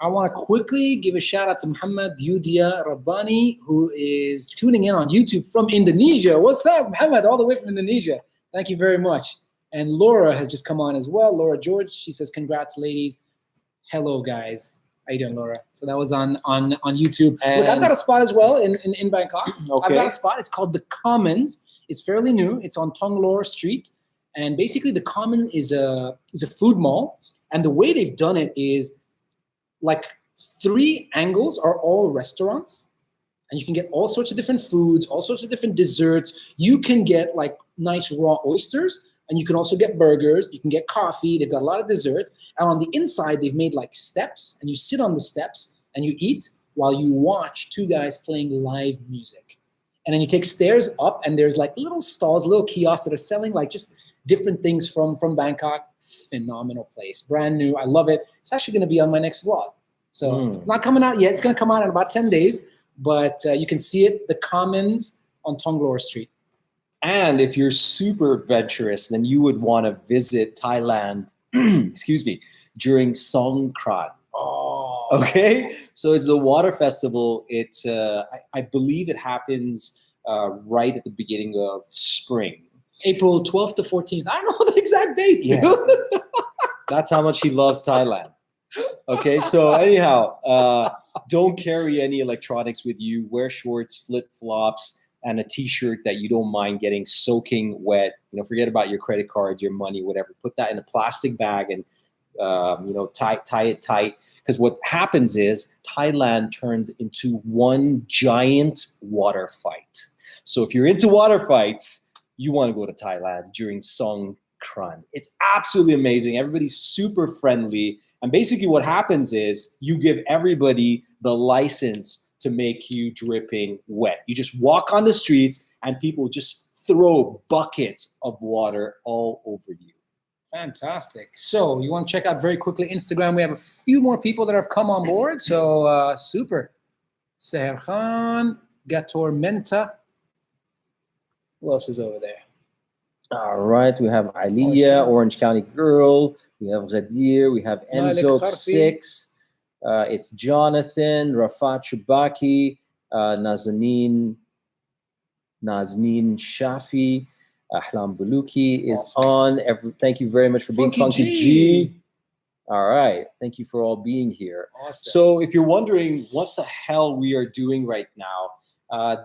I want to quickly give a shout out to Muhammad Yudia Rabbani, who is tuning in on YouTube from Indonesia. What's up, Muhammad, all the way from Indonesia? Thank you very much. And Laura has just come on as well. Laura George, she says, congrats, ladies. Hello, guys. How you doing, Laura? So that was on YouTube. And look, I've got a spot as well in Bangkok. Okay. I've got a spot. It's called The Commons. It's fairly new. It's on Tonglor Street. And basically, the Common is a food mall, and the way they've done it is like 3 angles are all restaurants, and you can get all sorts of different foods, all sorts of different desserts. You can get like nice raw oysters, and you can also get burgers. You can get coffee. They've got a lot of desserts, and on the inside, they've made like steps, and you sit on the steps and you eat while you watch 2 guys playing live music. And then you take stairs up, and there's like little stalls, little kiosks that are selling like just different things from Bangkok. Phenomenal place, brand new. I love it. It's actually going to be on my next vlog. So it's not coming out yet. It's going to come out in about 10 days, but you can see it, the Commons on Tonglor Street. And if you're super adventurous, then you would want to visit Thailand, excuse me, during Songkran. Oh, Okay, so it's the water festival. It's I believe it happens right at the beginning of spring. April 12th to 14th. I know the exact dates, Yeah. dude. That's how much he loves Thailand. Okay, so anyhow, don't carry any electronics with you. Wear shorts, flip-flops, and a t-shirt that you don't mind getting soaking wet. Forget about your credit cards, your money, whatever. Put that in a plastic bag and tie it tight. Because what happens is Thailand turns into one giant water fight. So if you're into water fights, you want to go to Thailand during Songkran. It's absolutely amazing. Everybody's super friendly. And basically what happens is you give everybody the license to make you dripping wet. You just walk on the streets and people just throw buckets of water all over you. Fantastic. So you want to check out very quickly Instagram. We have a few more people that have come on board. So super. Seher Khan, Gator Menta. Who else is over there? All right, we have Aliyah, Orange County Girl. We have Ghadir. We have Enzo 6. It's Jonathan, Rafat Shubaki, Nazanin Shafi. Ahlam Buluki is on. Thank you very much for being Funky G. All right. Thank you for all being here. Awesome. So if you're wondering what the hell we are doing right now,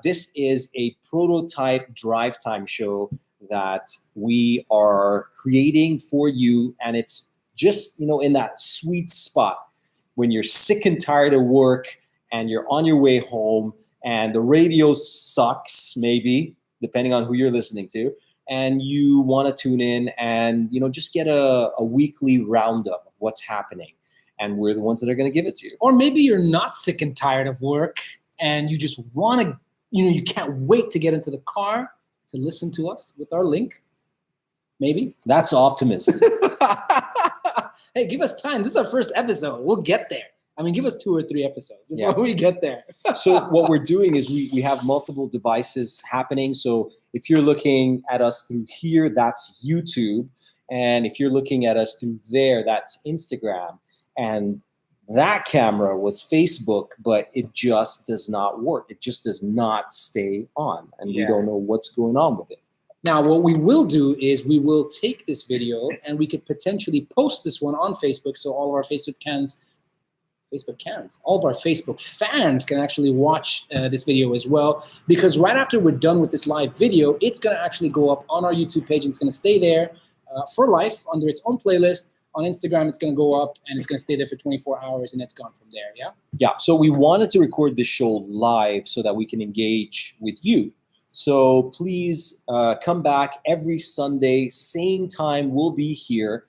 this is a prototype drive time show that we are creating for you. And it's just, in that sweet spot when you're sick and tired of work and you're on your way home and the radio sucks, maybe, depending on who you're listening to. And you want to tune in and, just get a weekly roundup of what's happening. And we're the ones that are going to give it to you. Or maybe you're not sick and tired of work and you just want to, you can't wait to get into the car to listen to us with our link. Maybe. That's optimism. Hey, give us time. This is our first episode. We'll get there. Give us 2 or 3 episodes before we get there. So what we're doing is we have multiple devices happening. So if you're looking at us through here, that's YouTube. And if you're looking at us through there, that's Instagram. And that camera was Facebook, but it just does not work. It just does not stay on. And we don't know what's going on with it. Now, what we will do is we will take this video and we could potentially post this one on Facebook so all of our all of our Facebook fans can actually watch this video as well, because right after we're done with this live video, it's going to actually go up on our YouTube page and it's going to stay there for life under its own playlist. On Instagram, it's going to go up and it's going to stay there for 24 hours and it's gone from there, yeah? Yeah, so we wanted to record this show live so that we can engage with you. So please come back every Sunday, same time, we'll be here.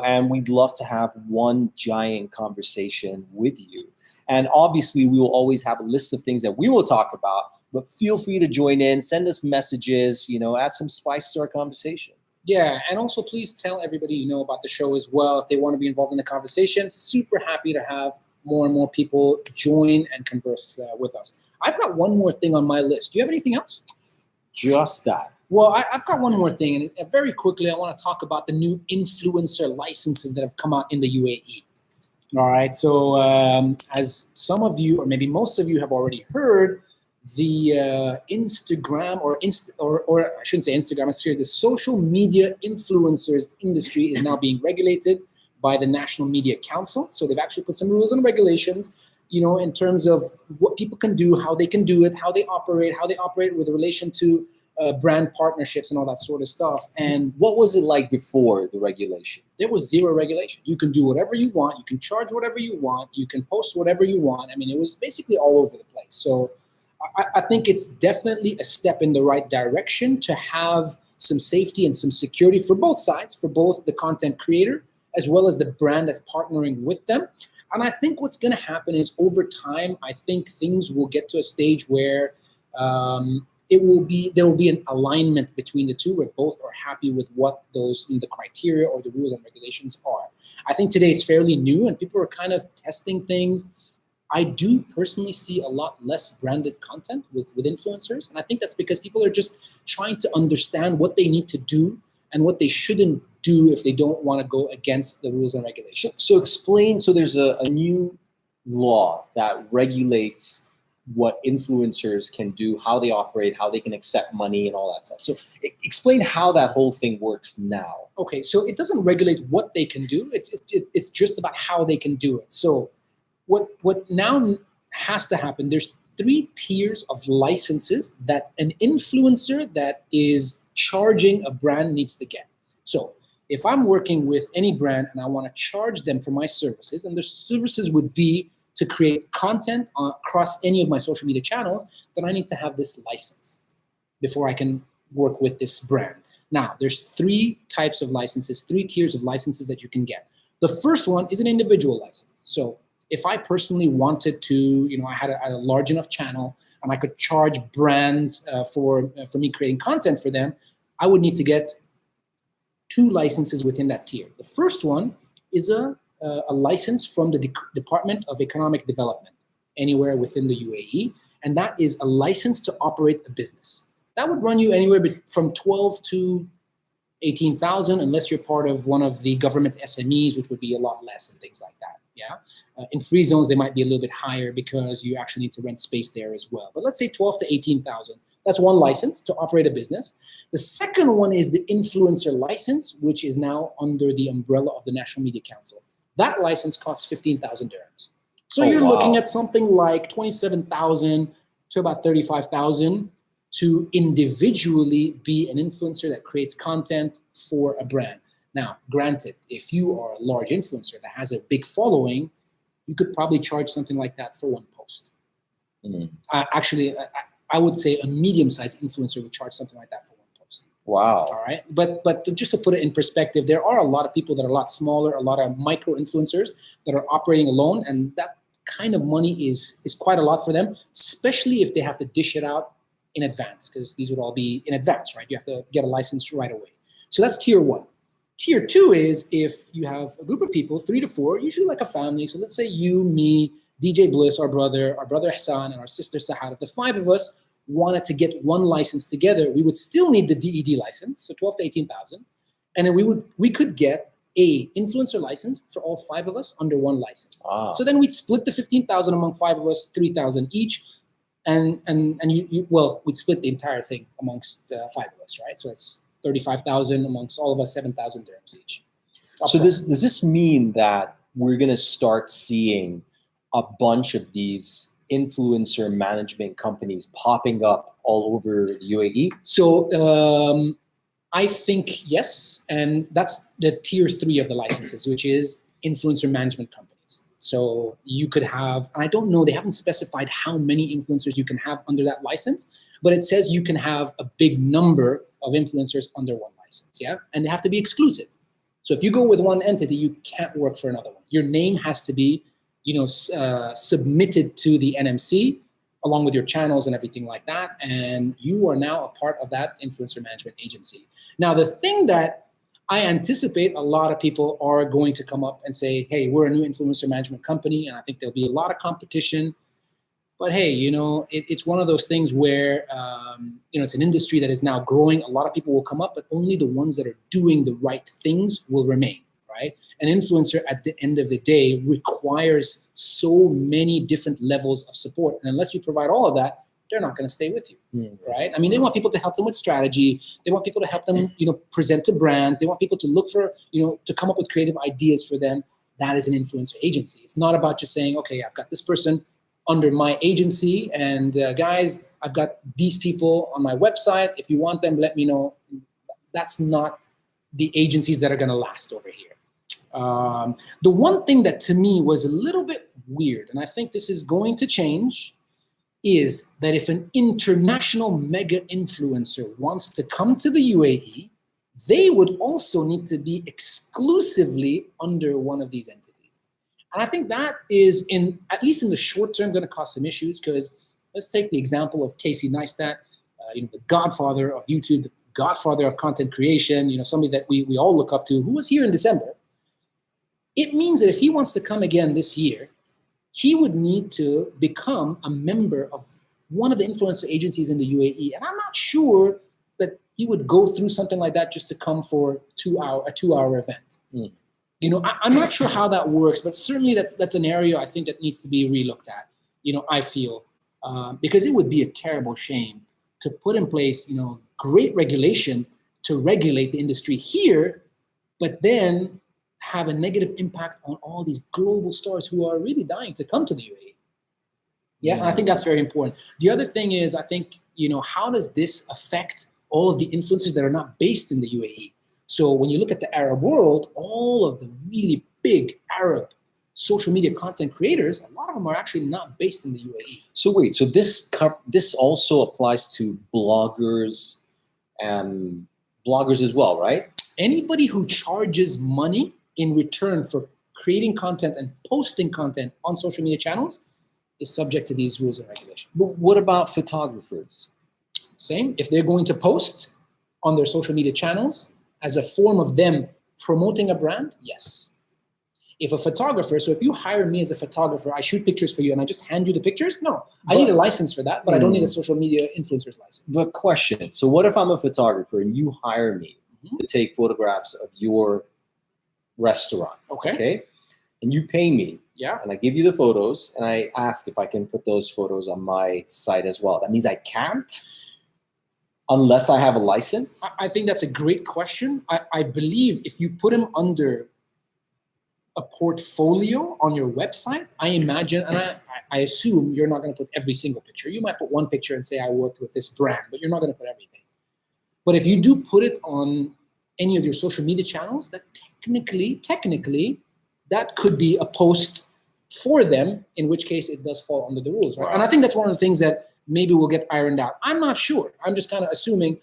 And we'd love to have one giant conversation with you. And obviously, we will always have a list of things that we will talk about, but feel free to join in, send us messages, add some spice to our conversation. Yeah, and also please tell everybody about the show as well. If they want to be involved in the conversation, super happy to have more and more people join and converse with us. I've got one more thing on my list. Do you have anything else? Just that. Well, I've got one more thing, and very quickly, I want to talk about the new influencer licenses that have come out in the UAE. All right, so as some of you, or maybe most of you have already heard, the Instagram, or I shouldn't say Instagram, I'm sorry, the social media influencers industry is now being regulated by the National Media Council. So they've actually put some rules and regulations, in terms of what people can do, how they can do it, how they operate with relation to brand partnerships and all that sort of stuff. And what was it like before the regulation? there was zero regulation. You can do whatever you want. You can charge whatever you want. You can post whatever you want. I mean, it was basically all over the place. So I think it's definitely a step in the right direction to have some safety and some security for both sides, for both the content creator as well as the brand that's partnering with them. And I think what's going to happen is over time, I think things will get to a stage where there will be an alignment between the two, where both are happy with what the criteria or the rules and regulations are. I think today is fairly new and people are kind of testing things. I do personally see a lot less branded content with influencers. And I think that's because people are just trying to understand what they need to do and what they shouldn't do if they don't want to go against the rules and regulations. So explain, so there's a new law that regulates what influencers can do, how they operate, how they can accept money and all that stuff. So explain how that whole thing works now. Okay, so it doesn't regulate what they can do. It's just about how they can do it. So what now has to happen, there's 3 tiers of licenses that an influencer that is charging a brand needs to get. So if I'm working with any brand and I want to charge them for my services, and the services would be to create content across any of my social media channels, then I need to have this license before I can work with this brand. Now, there's 3 types of licenses, 3 tiers of licenses that you can get. The first one is an individual license. So if I personally wanted to, I had a large enough channel and I could charge brands for me creating content for them, I would need to get 2 licenses within that tier. The first one is a license from the Department of Economic Development anywhere within the UAE, and that is a license to operate a business. That would run you anywhere from 12 to 18,000, unless you're part of one of the government SMEs, which would be a lot less and things like that. Yeah. In free zones, they might be a little bit higher because you actually need to rent space there as well. But let's say 12 to 18,000. That's one license to operate a business. The second one is the influencer license, which is now under the umbrella of the National Media Council. That license costs 15,000 dirhams. So you're looking at something like 27,000 to about 35,000 to individually be an influencer that creates content for a brand. Now, granted, if you are a large influencer that has a big following, you could probably charge something like that for one post. Actually, I would say a medium-sized influencer would charge something like that for one post. Wow. All right. But just to put it in perspective, there are a lot of people that are a lot smaller, a lot of micro influencers that are operating alone, and that kind of money is quite a lot for them, especially if they have to dish it out in advance, because these would all be in advance, right? You have to get a license right away. So that's tier 1. Tier 2 is if you have a group of people, 3 to 4, usually like a family. So let's say you, me, DJ Bliss, our brother Hassan, and our sister Sahara. The 5 of us wanted to get one license together. We would still need the DED license, so 12 to 18,000, and then we could get a influencer license for all 5 of us under one license. So then we'd split the 15,000 among 5 of us, 3,000 each, and we'd split the entire thing amongst 5 of us, right? So that's 35,000 amongst all of us, 7,000 dirhams each. So does this mean that we're going to start seeing a bunch of these influencer management companies popping up all over the UAE? So I think yes, and that's the tier 3 of the licenses, which is influencer management companies. So you could have, and I don't know, they haven't specified how many influencers you can have under that license, but it says you can have a big number of influencers under one license, yeah? And they have to be exclusive. So if you go with one entity, you can't work for another one. Your name has to be, submitted to the NMC along with your channels and everything like that, and you are now a part of that influencer management agency. Now, the thing that I anticipate a lot of people are going to come up and say, hey, we're a new influencer management company, and I think there'll be a lot of competition. But hey, it's one of those things where, it's an industry that is now growing. A lot of people will come up, but only the ones that are doing the right things will remain, right? An influencer at the end of the day requires so many different levels of support. And unless you provide all of that, they're not going to stay with you, right? I mean, they want people to help them with strategy. They want people to help them, present to brands. They want people to look for, to come up with creative ideas for them. That is an influencer agency. It's not about just saying, okay, I've got this person, under my agency. And guys, I've got these people on my website. If you want them, let me know. That's not the agencies that are going to last over here. The one thing that to me was a little bit weird, and I think this is going to change, is that if an international mega influencer wants to come to the UAE, they would also need to be exclusively under one of these entities. And I think that is, at least in the short term, going to cause some issues, because let's take the example of Casey Neistat, the godfather of YouTube, the godfather of content creation, somebody that we all look up to, who was here in December. It means that if he wants to come again this year, he would need to become a member of one of the influencer agencies in the UAE. And I'm not sure that he would go through something like that just to come for a 2-hour event. I'm not sure how that works, but certainly that's an area I think that needs to be relooked at. I feel because it would be a terrible shame to put in place, great regulation to regulate the industry here, but then have a negative impact on all these global stars who are really dying to come to the UAE. Yeah, and I think that's very important. The other thing is, I think, how does this affect all of the influencers that are not based in the UAE? So when you look at the Arab world, all of the really big Arab social media content creators, a lot of them are actually not based in the UAE. So wait, so this also applies to bloggers and bloggers as well, right? Anybody who charges money in return for creating content and posting content on social media channels is subject to these rules and regulations. But what about photographers? Same. If they're going to post on their social media channels as a form of them promoting a brand, yes. If a photographer, so if you hire me as a photographer, I shoot pictures for you and I just hand you the pictures? No, I need a license for that, but I don't need a social media influencer's license. But question, so what if I'm a photographer and you hire me to take photographs of your restaurant, okay? And you pay me, and I give you the photos, and I ask if I can put those photos on my site as well. That means I can't unless I have a license? I think that's a great question. I believe if you put them under a portfolio on your website, I imagine, and I assume you're not going to put every single picture. You might put one picture and say, I worked with this brand, but you're not going to put everything. But if you do put it on any of your social media channels, that technically, that could be a post for them, in which case it does fall under the rules, right? Wow. And I think that's one of the things that maybe will get ironed out. I'm not sure. I'm just kind of assuming,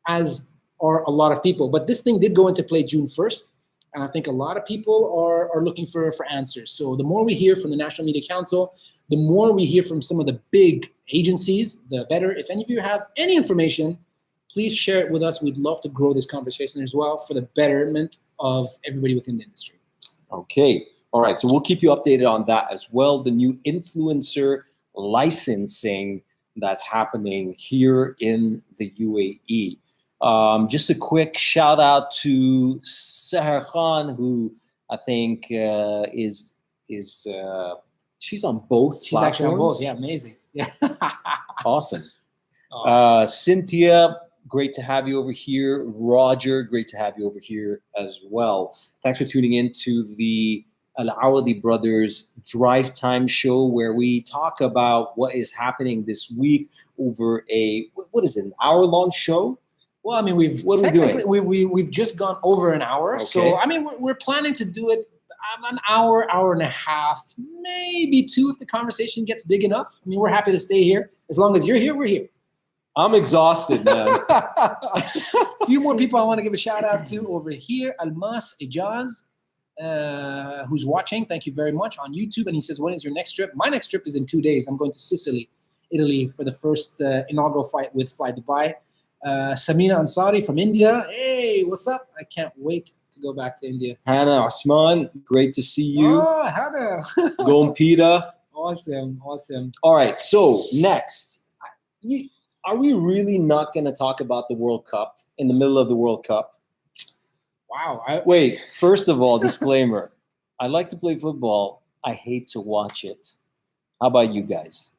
as are a lot of people. But this thing did go into play June 1st, and I think a lot of people are looking for answers. So the more we hear from the National Media Council, the more we hear from some of the big agencies, the better. If any of you have any information, please share it with us. We'd love to grow this conversation as well for the betterment of everybody within the industry. Okay. All right. So we'll keep you updated on that as well. The new influencer licensing that's happening here in the UAE. Just a quick shout out to Seher Khan, who I think is she's on both She's platforms. Actually on both. Yeah, amazing. Yeah. Awesome. Cynthia, great to have you over here. Roger, great to have you over here as well. Thanks for tuning in to the Awadhi Brothers Drive Time Show, where we talk about what is happening this week over an hour-long show? Well, I mean, we've just gone over an hour. Okay. So, I mean, we're planning to do it an hour, hour and a half, maybe two if the conversation gets big enough. I mean, we're happy to stay here. As long as you're here, we're here. I'm exhausted, man. A few more people I want to give a shout out to over here. Almas Ijaz, who's watching. Thank you very much on YouTube. And he says, when is your next trip? My next trip is in 2 days. I'm going to Sicily, Italy for the first inaugural fight with Fly Dubai. Samina Ansari from India. Hey, what's up? I can't wait to go back to India. Hannah Osman, great to see you. Oh, Hannah. Gompita. Awesome. All right, so next. Are we really not going to talk about the World Cup in the middle of the World Cup? Wow. Wait, first of all, disclaimer. I like to play football. I hate to watch it. How about you guys?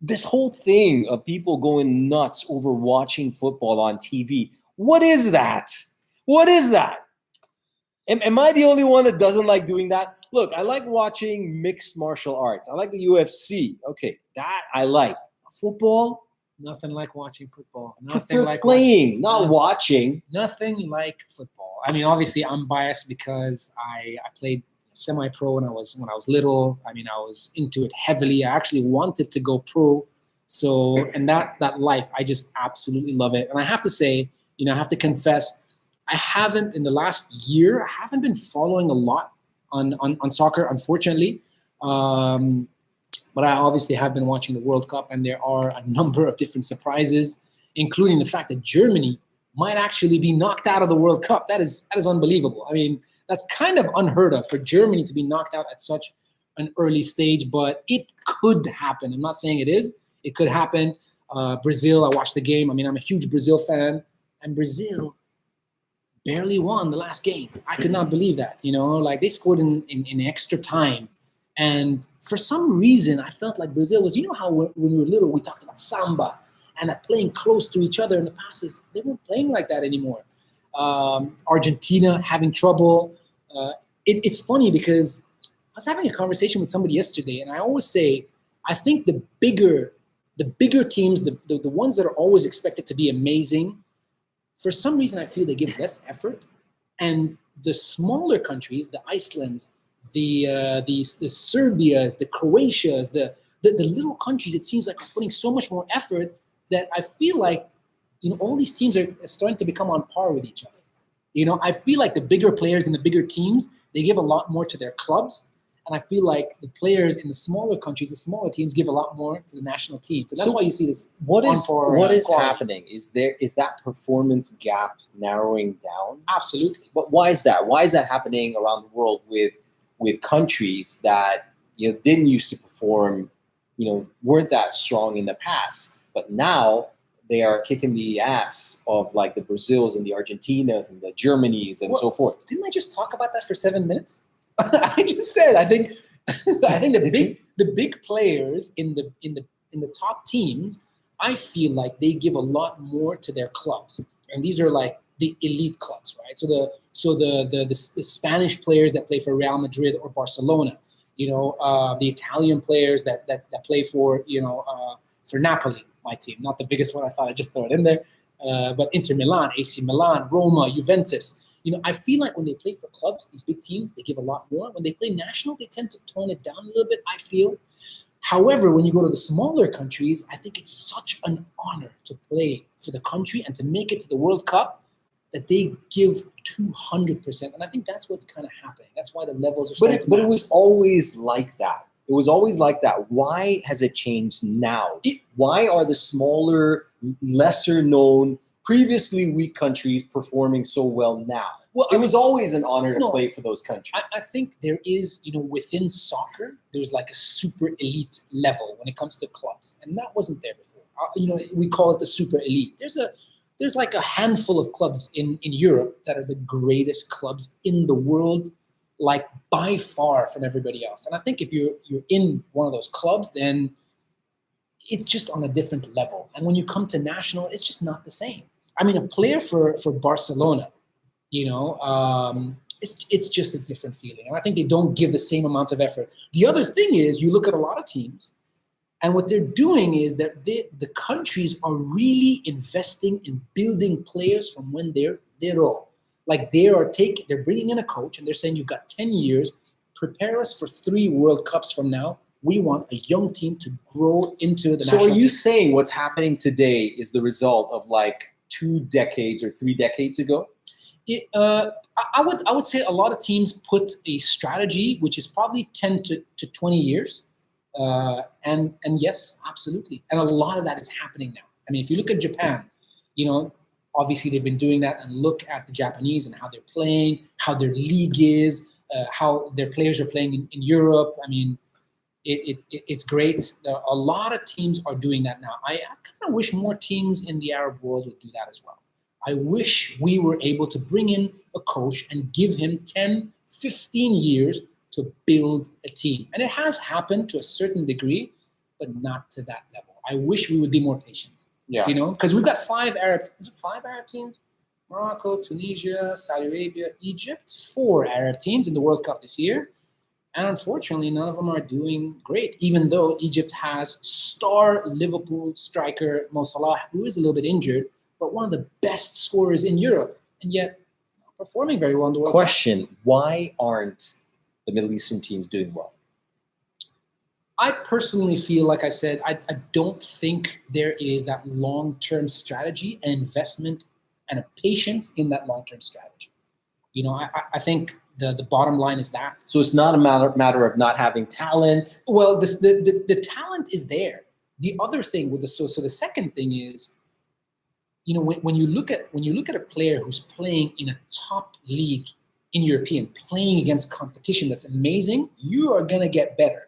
This whole thing of people going nuts over watching football on TV, what is that? What is that? Am I the only one that doesn't like doing that? Look, I like watching mixed martial arts. I like the UFC. Okay, that I like. Football, Nothing like watching football. Nothing prefer like playing, not no- watching. Nothing like football. I mean, obviously, I'm biased because I played semi-pro when I was little. I mean, I was into it heavily. I actually wanted to go pro. So, and that life, I just absolutely love it. And I have to say, I have to confess, I haven't in the last year. I haven't been following a lot on soccer, unfortunately. But I obviously have been watching the World Cup, and there are a number of different surprises, including the fact that Germany might actually be knocked out of the World Cup. That is unbelievable. I mean, that's kind of unheard of for Germany to be knocked out at such an early stage, but it could happen. I'm not saying it is. It could happen. Brazil, I watched the game. I mean, I'm a huge Brazil fan, and Brazil barely won the last game. I could not believe that. Like they scored in extra time. And for some reason, I felt like Brazil was, how when we were little, we talked about samba and playing close to each other in the passes. They weren't playing like that anymore. Argentina having trouble. It's funny because I was having a conversation with somebody yesterday, and I always say, I think the bigger teams, the ones that are always expected to be amazing, for some reason I feel they give less effort. And the smaller countries, the Icelands, the Serbias, the Croatias, the little countries, it seems like are putting so much more effort that I feel like all these teams are starting to become on par with each other. I feel like the bigger players in the bigger teams, they give a lot more to their clubs, and I feel like the players in the smaller countries, the smaller teams, give a lot more to the national team. So that's why you see this. What is quality. happening? Is that performance gap narrowing down? Absolutely. But why is that? Why is that happening around the world with countries that didn't used to perform, weren't that strong in the past, but now they are kicking the ass of like the Brazils and the Argentinas and the Germanys and so forth. Didn't I just talk about that for 7 minutes? I just said I think the big players in the top teams, I feel like they give a lot more to their clubs, and these are like the elite clubs, right? So the Spanish players that play for Real Madrid or Barcelona, the Italian players that play for Napoli, my team, not the biggest one. I thought I'd just throw it in there, but Inter Milan, AC Milan, Roma, Juventus. I feel like when they play for clubs, these big teams, they give a lot more. When they play national, they tend to tone it down a little bit, I feel. However, when you go to the smaller countries, I think it's such an honor to play for the country and to make it to the World Cup that they give 200%. And I think that's what's kind of happening. That's why the levels are starting to But it was always like that. It was always like that. Why has it changed now? Why are the smaller, lesser known, previously weak countries performing so well now? Well, it was always an honor to play for those countries. I think there is, within soccer, there's like a super elite level when it comes to clubs. And that wasn't there before. We call it the super elite. There's like a handful of clubs in Europe that are the greatest clubs in the world, like by far from everybody else. And I think if you're in one of those clubs, then it's just on a different level. And when you come to national, it's just not the same. I mean, a player for Barcelona, it's just a different feeling. And I think they don't give the same amount of effort. The other thing is you look at a lot of teams, and what they're doing is that the countries are really investing in building players from when they're little. Like they're bringing in a coach, and they're saying, you've got 10 years, prepare us for 3 World Cups from now. We want a young team to grow into the national team. So are you saying what's happening today is the result of like 2 decades or 3 decades ago? I would say a lot of teams put a strategy, which is probably 10 to 20 years. And yes, absolutely. And a lot of that is happening now. I mean, if you look at Japan, obviously they've been doing that, and look at the Japanese and how they're playing, how their league is, how their players are playing in Europe. I mean, it's great. A lot of teams are doing that now. I kind of wish more teams in the Arab world would do that as well. I wish we were able to bring in a coach and give him 10, 15 years to build a team. And it has happened to a certain degree, but not to that level. I wish we would be more patient. Yeah. Because we've got 5 Arab teams? Morocco, Tunisia, Saudi Arabia, Egypt, 4 Arab teams in the World Cup this year. And unfortunately, none of them are doing great, even though Egypt has star Liverpool striker Mo Salah, who is a little bit injured, but one of the best scorers in Europe, and yet not performing very well in the World Cup. Question: why aren't the Middle Eastern teams doing well? I personally feel, like I said, I don't think there is that long-term strategy and investment and a patience in that long-term strategy. You know, I think the bottom line is that. So it's not a matter of not having talent. Well, the talent is there. The other thing with so the second thing is, you know, when you look at a player who's playing in a top league in European, playing against competition that's amazing, you are gonna get better.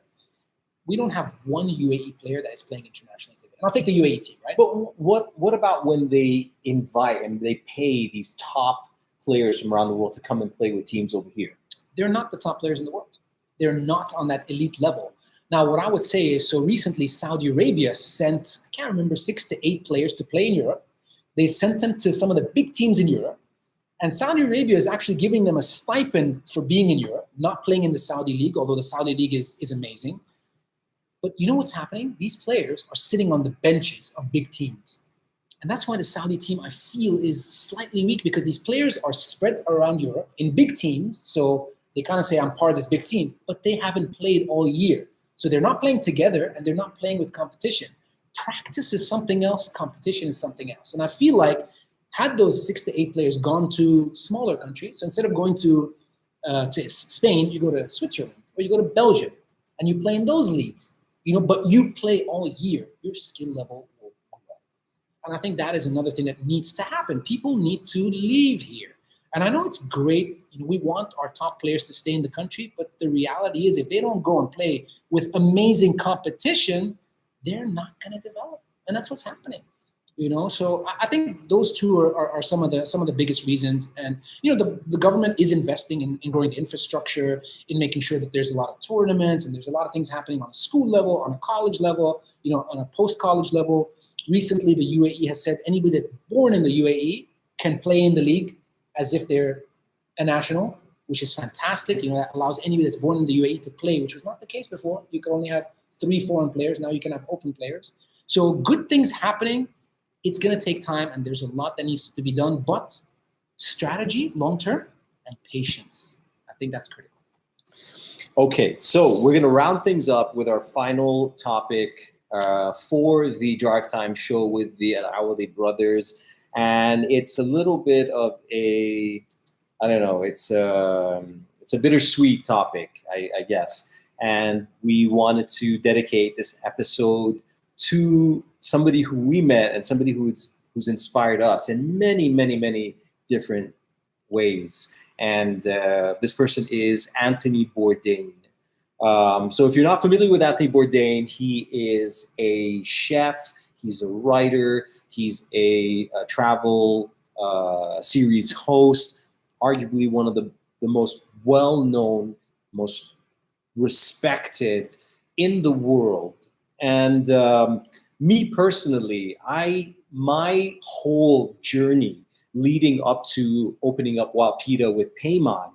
We don't have one UAE player that is playing internationally today. And I'll take the UAE team, right? But what about when they invite and they pay these top players from around the world to come and play with teams over here? They're not the top players in the world. They're not on that elite level. Now, what I would say is, so recently Saudi Arabia sent, I can't remember, 6 to 8 players to play in Europe. They sent them to some of the big teams in Europe. And Saudi Arabia is actually giving them a stipend for being in Europe, not playing in the Saudi League, although the Saudi League is amazing. But you know what's happening? These players are sitting on the benches of big teams. And that's why the Saudi team, I feel, is slightly weak, because these players are spread around Europe in big teams. So they kind of say, I'm part of this big team, but they haven't played all year. So they're not playing together and they're not playing with competition. Practice is something else. Competition is something else. And I feel like had those 6 to 8 players gone to smaller countries, so instead of going to Spain, you go to Switzerland or you go to Belgium and you play in those leagues. You know, but you play all year, your skill level will grow. And I think that is another thing that needs to happen. People need to leave here. And I know it's great, you know, we want our top players to stay in the country, but the reality is if they don't go and play with amazing competition, they're not going to develop. And that's what's happening. You know, so I think those two are some of the biggest reasons. And you know, the government is investing in growing the infrastructure, in making sure that there's a lot of tournaments and there's a lot of things happening on a school level, on a college level, you know, on a post-college level. Recently, the UAE has said anybody that's born in the UAE can play in the league as if they're a national, which is fantastic. You know, that allows anybody that's born in the UAE to play, which was not the case before. You could only have 3 foreign players. Now you can have open players. So good things happening. It's going to take time, and there's a lot that needs to be done, but strategy, long-term, and patience. I think that's critical. Okay, so we're going to round things up with our final topic for the Drive Time show with the Awadhi brothers. And it's a little bit of a, I don't know, it's a bittersweet topic, I guess. And we wanted to dedicate this episode to somebody who we met and somebody who's inspired us in many, many, many different ways. And this person is Anthony Bourdain. So if you're not familiar with Anthony Bourdain, he is a chef, he's a writer, he's a travel series host, arguably one of the most well-known, most respected in the world. And me personally, my whole journey leading up to opening up Walpida with Payman,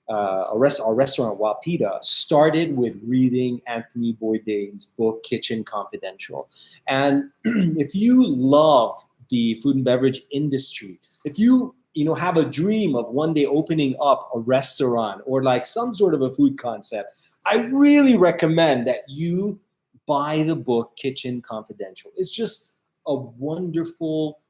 our restaurant Walpida, started with reading Anthony Bourdain's book, Kitchen Confidential. And if you love the food and beverage industry, if you have a dream of one day opening up a restaurant or like some sort of a food concept, I really recommend that you buy the book Kitchen Confidential. It's just a wonderful,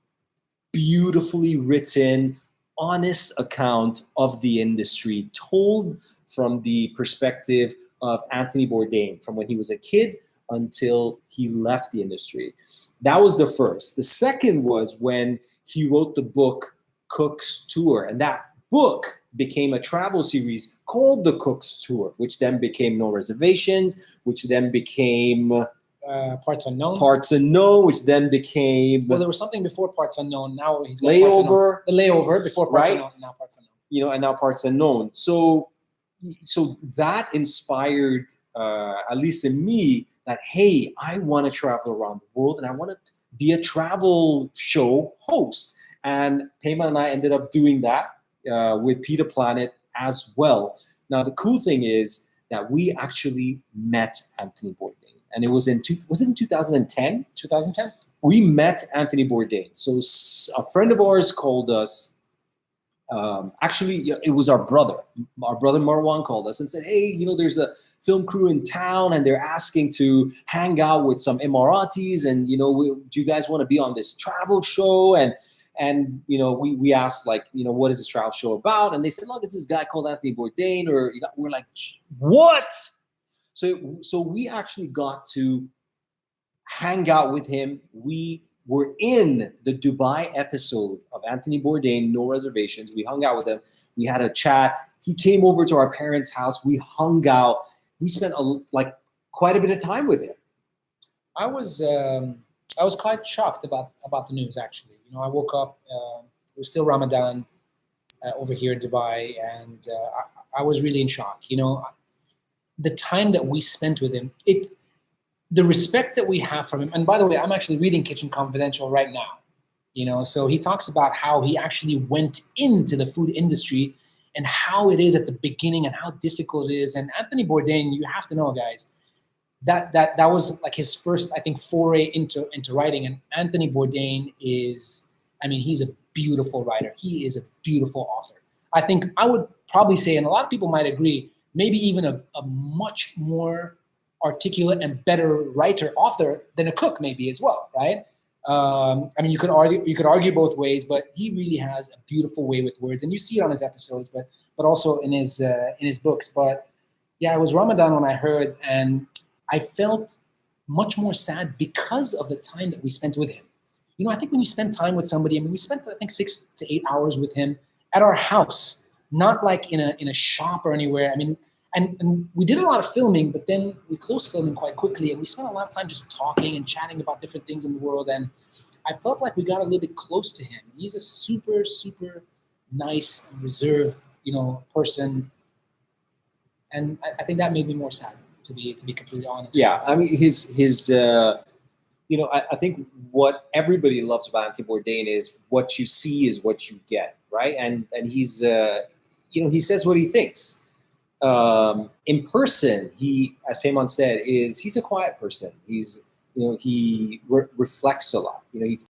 beautifully written, honest account of the industry, told from the perspective of Anthony Bourdain, from when he was a kid until he left the industry. That was the first. The second was when he wrote the book Cook's Tour, and that book became a travel series called The Cook's Tour, which then became No Reservations, which then became Parts Unknown. Parts Unknown, which then became... Well, there was something before Parts Unknown. Now he's got Layover. The Layover before Parts Unknown, now Parts Unknown. And now Parts Unknown. So that inspired, at least in me, that, hey, I want to travel around the world and I want to be a travel show host. And Payman and I ended up doing that with Pita Planet as well. Now, the cool thing is that we actually met Anthony Bourdain, and it was in 2010? 2010. We met Anthony Bourdain. So a friend of ours called us. Actually, it was our brother. Our brother Marwan called us and said, "Hey, there's a film crew in town, and they're asking to hang out with some Emiratis, and do you guys want to be on this travel show?" And we asked, like, what is this travel show about? And they said, "Look, it's this guy called Anthony Bourdain." Or we're like, "What?" So we actually got to hang out with him. We were in the Dubai episode of Anthony Bourdain, No Reservations. We hung out with him. We had a chat. He came over to our parents' house. We hung out. We spent quite a bit of time with him. I was quite shocked about the news, actually. I woke up. It was still Ramadan over here in Dubai, and I was really in shock. The time that we spent with him, the respect that we have from him. And by the way, I'm actually reading Kitchen Confidential right now. So he talks about how he actually went into the food industry and how it is at the beginning and how difficult it is. And Anthony Bourdain, you have to know, guys, that was like his first, I think, foray into writing. And Anthony Bourdain he's a beautiful writer. He is a beautiful author. I think I would probably say, and a lot of people might agree, maybe even a much more articulate and better writer, author than a cook, maybe as well, right? You could argue both ways, but he really has a beautiful way with words, and you see it on his episodes, but also in his books. But yeah, it was Ramadan when I heard, and I felt much more sad because of the time that we spent with him. I think when you spend time with somebody, we spent, I think, 6 to 8 hours with him at our house, not like in a shop or anywhere. And we did a lot of filming, but then we closed filming quite quickly, and we spent a lot of time just talking and chatting about different things in the world. And I felt like we got a little bit close to him. He's a super, super nice and reserved, person. And I think that made me more sad, to be completely honest. Yeah, his I think what everybody loves about Anthony Bourdain is what you see is what you get, right? And he's he says what he thinks. In person, he, as Payman said, he's a quiet person. He reflects a lot. He